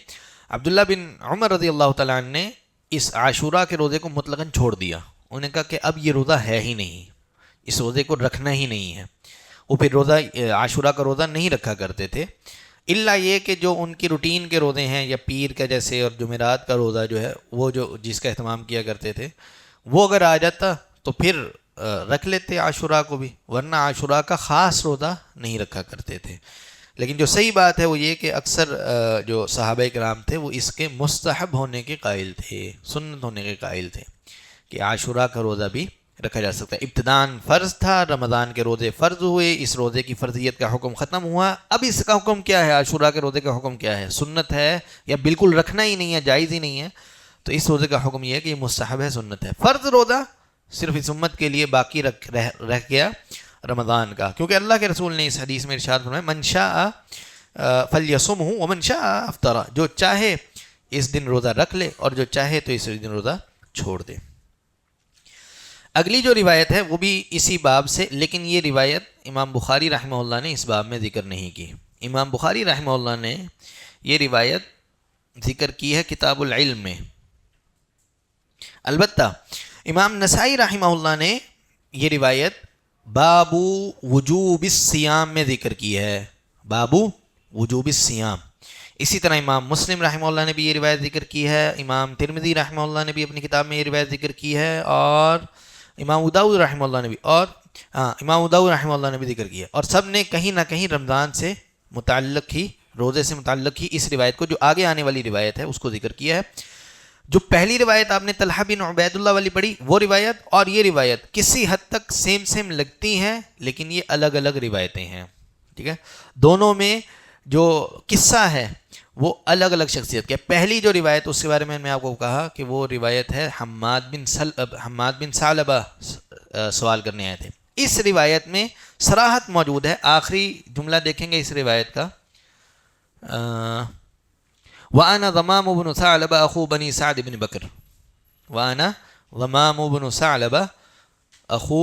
عبداللہ بن عمر رضی اللہ تعالیٰ عنہ نے اس عاشوراء کے روزے کو مطلقاً چھوڑ دیا، انہوں نے کہا کہ اب یہ روزہ ہے ہی نہیں، اس روزے کو رکھنا ہی نہیں ہے۔ وہ پھر روزہ عاشوراء کا روزہ نہیں رکھا کرتے تھے، الا یہ کہ جو ان کی روٹین کے روزے ہیں یا پیر کا جیسے اور جمعرات کا روزہ جو ہے وہ جو جس کا اہتمام کیا کرتے تھے، وہ اگر آ جاتا تو پھر رکھ لیتے عاشوراء کو بھی، ورنہ عاشوراء کا خاص روزہ نہیں رکھا کرتے تھے۔ لیکن جو صحیح بات ہے وہ یہ کہ اکثر جو صحابہ کرام تھے وہ اس کے مستحب ہونے کے قائل تھے، سنت ہونے کے قائل تھے کہ عاشوراء کا روزہ بھی رکھا جا سکتا ہے۔ ابتداءً فرض تھا، رمضان کے روزے فرض ہوئے، اس روزے کی فرضیت کا حکم ختم ہوا، اب اس کا حکم کیا ہے، عاشوراء کے روزے کا حکم کیا ہے، سنت ہے یا بالکل رکھنا ہی نہیں ہے، جائز ہی نہیں ہے؟ تو اس روزے کا حکم یہ ہے کہ یہ مستحب ہے، سنت ہے۔ فرض روزہ صرف اس امت کے لیے باقی رہ گیا رمضان کا، کیونکہ اللہ کے رسول نے اس حدیث میں ارشاد فرمایا من شاء فلیصمہ ومن شاء افطر، جو چاہے اس دن روزہ رکھ لے اور جو چاہے تو اس دن روزہ چھوڑ دے۔ اگلی جو روایت ہے وہ بھی اسی باب سے، لیکن یہ روایت امام بخاری رحمہ اللہ نے اس باب میں ذکر نہیں کی۔ امام بخاری رحمہ اللہ نے یہ روایت ذکر کی ہے کتاب العلم میں. البتہ امام نسائی رحمہ اللہ نے یہ روایت باب وجوب الصیام میں ذکر کی ہے، باب وجوب الصیام. اسی طرح امام مسلم رحمہ اللہ نے بھی یہ روایت ذکر کی ہے، امام ترمذی رحمہ اللہ نے بھی اپنی کتاب میں یہ روایت ذکر کی ہے، اور امام ابو داؤد رحمہ اللہ نے بھی، اور امام ابو داؤد رحمہ اللہ نے بھی ذکر کیا، اور سب نے کہیں نہ کہیں رمضان سے متعلق ہی، روزے سے متعلق ہی اس روایت کو، جو آگے آنے والی روایت ہے، اس کو ذکر کیا ہے. جو پہلی روایت آپ نے طلحہ بن عبید اللہ والی پڑھی، وہ روایت اور یہ روایت کسی حد تک سیم لگتی ہیں، لیکن یہ الگ الگ روایتیں ہیں. ٹھیک ہے، دونوں میں جو قصہ ہے وہ الگ الگ شخصیت کے. پہلی جو روایت، اس کے بارے میں آپ کو کہا کہ وہ روایت ہے حماد بن ثعلبہ سوال کرنے آئے تھے. اس روایت میں صراحت موجود ہے، آخری جملہ دیکھیں گے اس روایت کا، وَأَنَا ضَمَامُ بْنُ ثَعْلَبَ أَخُو بَنِي سَعْدِ بْنِ بَكْرٍ، وَأَنَا ضَمَامُ بْنُ ثَعْلَبَ أَخُو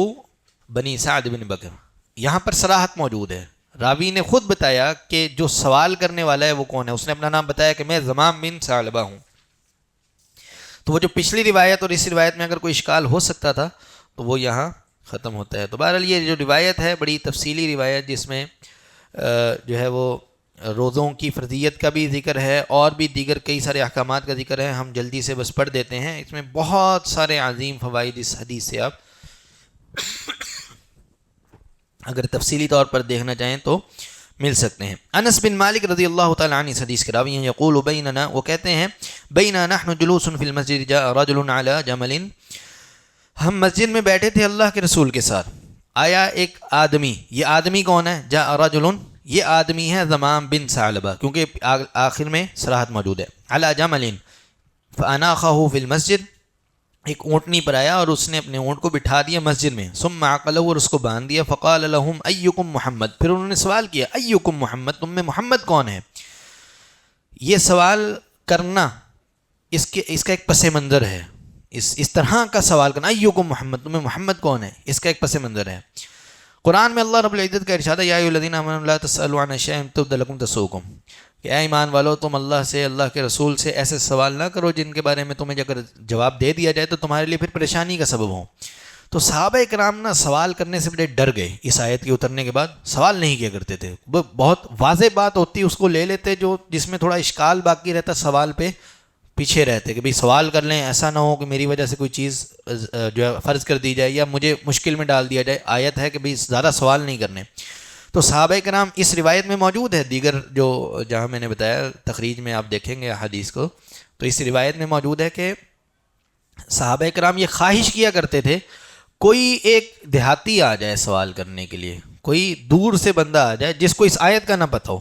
بَنِي سَعْدِ بْنِ بَكْرٍ. یہاں پر صراحت موجود ہے. راوی نے خود بتایا کہ جو سوال کرنے والا ہے وہ کون ہے. اس نے اپنا نام بتایا کہ میں ضمام بن ثعلبہ ہوں. تو وہ جو پچھلی روایت اور اس روایت میں اگر کوئی اشکال ہو سکتا تھا تو وہ یہاں ختم ہوتا ہے. تو بہرحال یہ جو روایت ہے بڑی تفصیلی روایت، جس میں جو ہے وہ روزوں کی فرضیت کا بھی ذکر ہے اور بھی دیگر کئی سارے احکامات کا ذکر ہے. ہم جلدی سے بس پڑھ دیتے ہیں. اس میں بہت سارے عظیم فوائد اس حدیث سے آپ اگر تفصیلی طور پر دیکھنا چاہیں تو مل سکتے ہیں. انس بن مالک رضی اللہ تعالیٰ عنہ اس حدیث کے راوی ہیں. یقول بیننا، وہ کہتے ہیں بینا نحن جلوس فی المسجد جاء رجل علی جمل، ہم مسجد میں بیٹھے تھے اللہ کے رسول کے ساتھ، آیا ایک آدمی. یہ آدمی کون ہے؟ جاء رجل، یہ آدمی ہے ضمام بن ثعلبہ، کیونکہ آخر میں صراحت موجود ہے. علی جمل فاناخہ فی المسجد، ایک اونٹنی پر آیا اور اس نے اپنے اونٹ کو بٹھا دیا مسجد میں. ثم عقلہ، اور اس کو باندھ دیا. فقال لهم ایکم محمد، پھر انہوں نے سوال کیا ایکم محمد، تم میں محمد کون ہے. یہ سوال کرنا اس کا ایک پس منظر ہے. اس طرح کا سوال کرنا ایکم محمد، تم میں محمد کون ہے، اس کا ایک پس منظر ہے. قرآن میں اللہ رب العزت کا ارشاد ہے یا ایھا الذین آمنوا لا تسألوا عن شیء تبد لکم تسؤکم، کہ اے ایمان والو تم اللہ سے، اللہ کے رسول سے ایسے سوال نہ کرو جن کے بارے میں تمہیں اگر جواب دے دیا جائے تو تمہارے لیے پھر پریشانی کا سبب ہو. تو صحابہ کرام نا سوال کرنے سے بڑے ڈر گئے. اس آیت کے اترنے کے بعد سوال نہیں کیا کرتے تھے. وہ بہت واضح بات ہوتی اس کو لے لیتے، جو جس میں تھوڑا اشکال باقی رہتا سوال پہ پیچھے رہتے کہ بھئی سوال کر لیں، ایسا نہ ہو کہ میری وجہ سے کوئی چیز جو ہے فرض کر دی جائے یا مجھے مشکل میں ڈال دیا جائے. آیت ہے کہ بھئی زیادہ سوال نہیں کرنے. تو صحابہ کرام اس روایت میں موجود ہے، دیگر جو جہاں میں نے بتایا تخریج میں آپ دیکھیں گے حدیث کو، تو اس روایت میں موجود ہے کہ صحابہ کرام یہ خواہش کیا کرتے تھے کوئی ایک دیہاتی آ جائے سوال کرنے کے لیے، کوئی دور سے بندہ آ جائے جس کو اس آیت کا نہ پتہ ہو.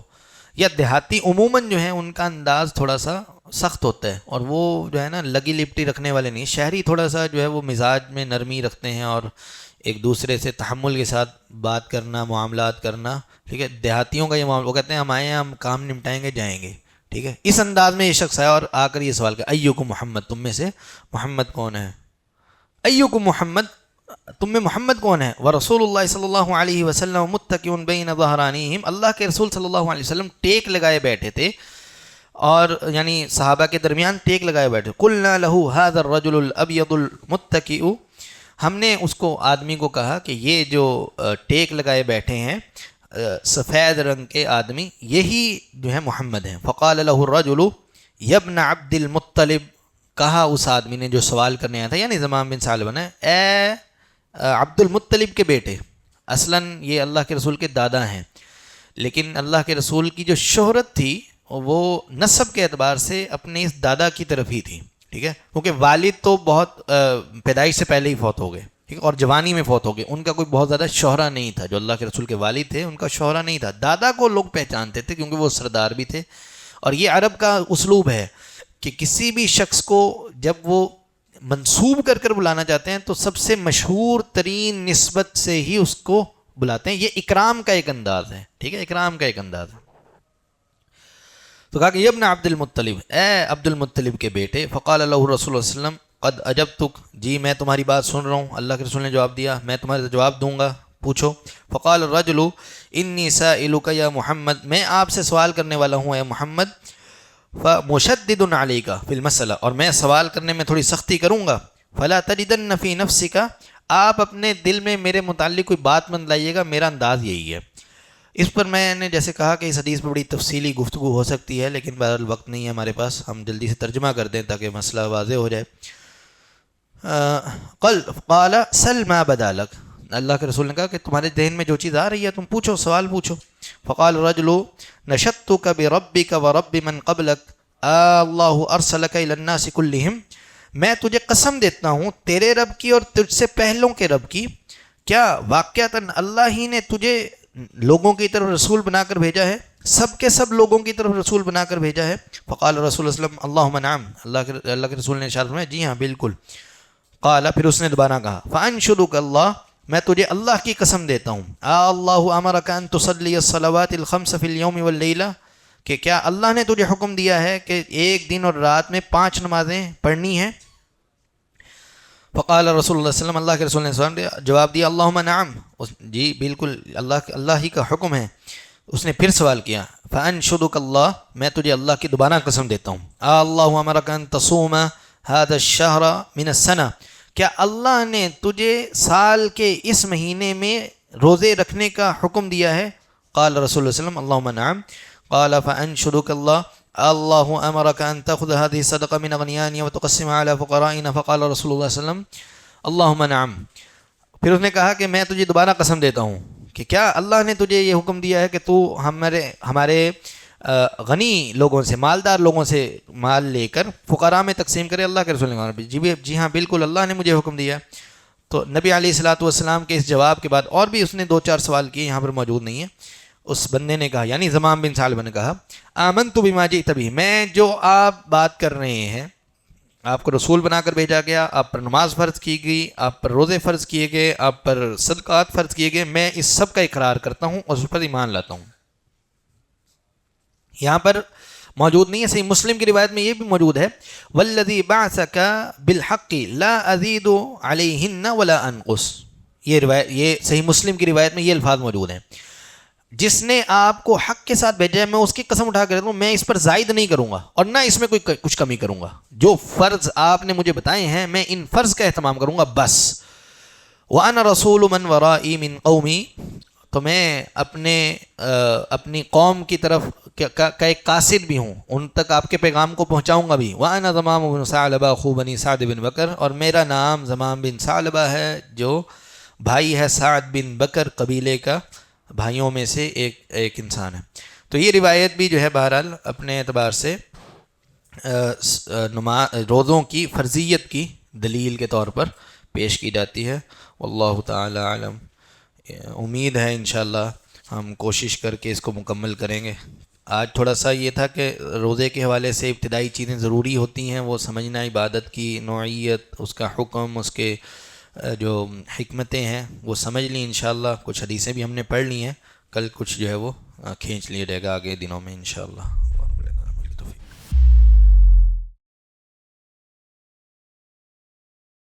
یا دیہاتی عموماً جو ہے ان کا انداز تھوڑا سا سخت ہوتا ہے اور وہ جو ہے نا لگی لپٹی رکھنے والے نہیں. شہری تھوڑا سا جو ہے وہ مزاج میں نرمی رکھتے ہیں اور ایک دوسرے سے تحمل کے ساتھ بات کرنا، معاملات کرنا. ٹھیک ہے، دیہاتیوں کا یہ معاملہ، وہ کہتے ہیں ہم آئے ہیں، ہم کام نمٹائیں گے جائیں گے. ٹھیک ہے، اس انداز میں یہ شخص آیا اور آ کر یہ سوال کیا ایکم محمد، تم میں سے محمد کون ہے. ایکم محمد، تم میں محمد کون ہے. ورسول اللہ صلی اللہ علیہ وسلم متکئ بین ظہرانیہم، اللہ کے رسول صلی اللہ علیہ وسلم ٹیک لگائے بیٹھے تھے، اور یعنی صحابہ کے درمیان ٹیک لگائے بیٹھے. قلنا له هذا الرجل الابيض المتكئ، ہم نے اس کو، آدمی کو کہا کہ یہ جو ٹیک لگائے بیٹھے ہیں سفید رنگ کے آدمی، یہی جو ہے محمد ہیں. فقال له الرجل یا ابن عبد المطلب، کہا اس آدمی نے جو سوال کرنے آیا تھا یعنی ضمام بن ثعلبہ نے، اے عبد المطلب کے بیٹے. اصلاً یہ اللہ کے رسول کے دادا ہیں، لیکن اللہ کے رسول کی جو شہرت تھی وہ نسب کے اعتبار سے اپنے اس دادا کی طرف ہی تھی. ٹھیک ہے، کیونکہ والد تو بہت پیدائش سے پہلے ہی فوت ہو گئے، ٹھیک ہے، اور جوانی میں فوت ہو گئے. ان کا کوئی بہت زیادہ شہرہ نہیں تھا. جو اللہ کے رسول کے والد تھے ان کا شہرہ نہیں تھا. دادا کو لوگ پہچانتے تھے کیونکہ وہ سردار بھی تھے. اور یہ عرب کا اسلوب ہے کہ کسی بھی شخص کو جب وہ منسوب کر کر بلانا چاہتے ہیں تو سب سے مشہور ترین نسبت سے ہی اس کو بلاتے ہیں. یہ اکرام کا ایک انداز ہے. ٹھیک ہے، اکرام کا ایک انداز ہے. تو کہا کہ یہ ابن عبد المطلب، اے عبد المطلب کے بیٹے. فقال له رسول اللہ صلی اللہ علیہ وسلم قد اجبتک، جی میں تمہاری بات سن رہا ہوں. اللہ کے رسول نے جواب دیا، میں تمہارے جواب دوں گا، پوچھو. فقال الرجل انی سائلک یا محمد، میں آپ سے سوال کرنے والا ہوں اے محمد. فمشدد علیک فی المسئلہ، اور میں سوال کرنے میں تھوڑی سختی کروں گا. فلا تجدن فی نفسک، آپ اپنے دل میں میرے متعلق کوئی بات مت لائیے گا، میرا انداز یہی ہے. اس پر میں نے جیسے کہا کہ اس حدیث پر بڑی تفصیلی گفتگو ہو سکتی ہے، لیکن بہرحال وقت نہیں ہے ہمارے پاس، ہم جلدی سے ترجمہ کر دیں تاکہ مسئلہ واضح ہو جائے. قال سل ما بدا لک، اللہ کے رسول نے کہا کہ تمہارے ذہن میں جو چیز آ رہی ہے تم پوچھو، سوال پوچھو. فقال الرجل نشدتک بربک ورب من قبلک اللہ ارسلک الی الناس کلہم، میں تجھے قسم دیتا ہوں تیرے رب کی اور تجھ سے پہلوں کے رب کی، کیا واقعتاً اللہ ہی نے تجھے لوگوں کی طرف رسول بنا کر بھیجا ہے، سب کے سب لوگوں کی طرف رسول بنا کر بھیجا ہے؟ فقال رسول اللہ علیہ وسلم اللہم نعم، اللہ کے رسول نے ارشاد فرمایا جی ہاں بالکل. قال، پھر اس نے دوبارہ کہا فانشدک اللہ، میں تجھے اللہ کی قسم دیتا ہوں، اللہ امرک ان تصلی الصلوات الخمس فی اليوم واللیلہ، کہ کیا اللہ نے تجھے حکم دیا ہے کہ ایک دن اور رات میں 5 نمازیں پڑھنی ہیں؟ فقال رسول اللہ صلی اللہ علیہ وسلم، اللہ کے رسول نے جواب دیا اللہم نعم، جی بالکل اللہ ہی کا حکم ہے. اس نے پھر سوال کیا فانشدک اللہ، میں تجھے اللہ کی دوبارہ قسم دیتا ہوں، اللہ امرک ان تصوم هذا الشہر من السنہ، کیا اللہ نے تجھے سال کے اس مہینے میں روزے رکھنے کا حکم دیا ہے؟ قال رسول اللہ صلی اللہ علیہ وسلم اللہم نعم. قال فانشدک اللہ، اللہ امرک ان تأخذ هذه الصدقہ من اغنیانیا وتقسمها على فقرائنا، فقال رسول اللہ صلی اللہ علیہ وسلم اللہم نعم. پھر اس نے کہا کہ میں تجھے دوبارہ قسم دیتا ہوں کہ کیا اللہ نے تجھے یہ حکم دیا ہے کہ تو ہمارے غنی لوگوں سے، مالدار لوگوں سے مال لے کر فقراء میں تقسیم کرے؟ اللہ کے رسول نے کہا جی ہاں بالکل اللہ نے مجھے حکم دیا. تو نبی علیہ الصلوۃ والسلام کے اس جواب کے بعد اور بھی اس نے 2-4 سوال کیے، یہاں پر موجود نہیں ہے. اس بندے نے کہا، یعنی زمام بن ثعلبہ نے کہا آمنت بما جئت به، میں جو آپ بات کر رہے ہیں، آپ کو رسول بنا کر بھیجا گیا، آپ پر نماز فرض کی گئی، آپ پر روزے فرض کیے گئے، آپ پر صدقات فرض کیے گئے، میں اس سب کا اقرار کرتا ہوں اور اس پر ایمان لاتا ہوں. یہاں پر موجود نہیں ہے، صحیح مسلم کی روایت میں یہ بھی موجود ہے والذی بعثک بالحق لا ازید علیہن ولا انقص، یہ روایت، یہ صحیح مسلم کی روایت میں یہ الفاظ موجود ہیں، جس نے آپ کو حق کے ساتھ بھیجا ہے میں اس کی قسم اٹھا کر کہتا ہوں میں اس پر زائد نہیں کروں گا اور نہ اس میں کوئی کچھ کمی کروں گا. جو فرض آپ نے مجھے بتائے ہیں میں ان فرض کا اہتمام کروں گا بس. وَأَنَا رَسُولُ مَنْ وَرَائِي مِنْ قَوْمِي، تو میں اپنی قوم کی طرف کا ایک قاصد بھی ہوں، ان تک آپ کے پیغام کو پہنچاؤں گا بھی. وَأَنَا زَمَامُ بن ثعلبہ أخو بنی سعد بن بکر، اور میرا نام زمام بن ثعلبہ ہے جو بھائی ہے سعد بن بکر قبیلے کا، بھائیوں میں سے ایک انسان ہے. تو یہ روایت بھی جو ہے بہرحال اپنے اعتبار سے روزوں کی فرضیت کی دلیل کے طور پر پیش کی جاتی ہے. واللہ تعالی عالم. امید ہے انشاءاللہ ہم کوشش کر کے اس کو مکمل کریں گے. آج تھوڑا سا یہ تھا کہ روزے کے حوالے سے ابتدائی چیزیں ضروری ہوتی ہیں، وہ سمجھنا، عبادت کی نوعیت، اس کا حکم، اس کے جو حکمتیں ہیں وہ سمجھ لیں انشاءاللہ. کچھ حدیثیں بھی ہم نے پڑھ لی ہیں، کل کچھ جو ہے وہ کھینچ لیا جائے گا آگے دنوں میں انشاءاللہ.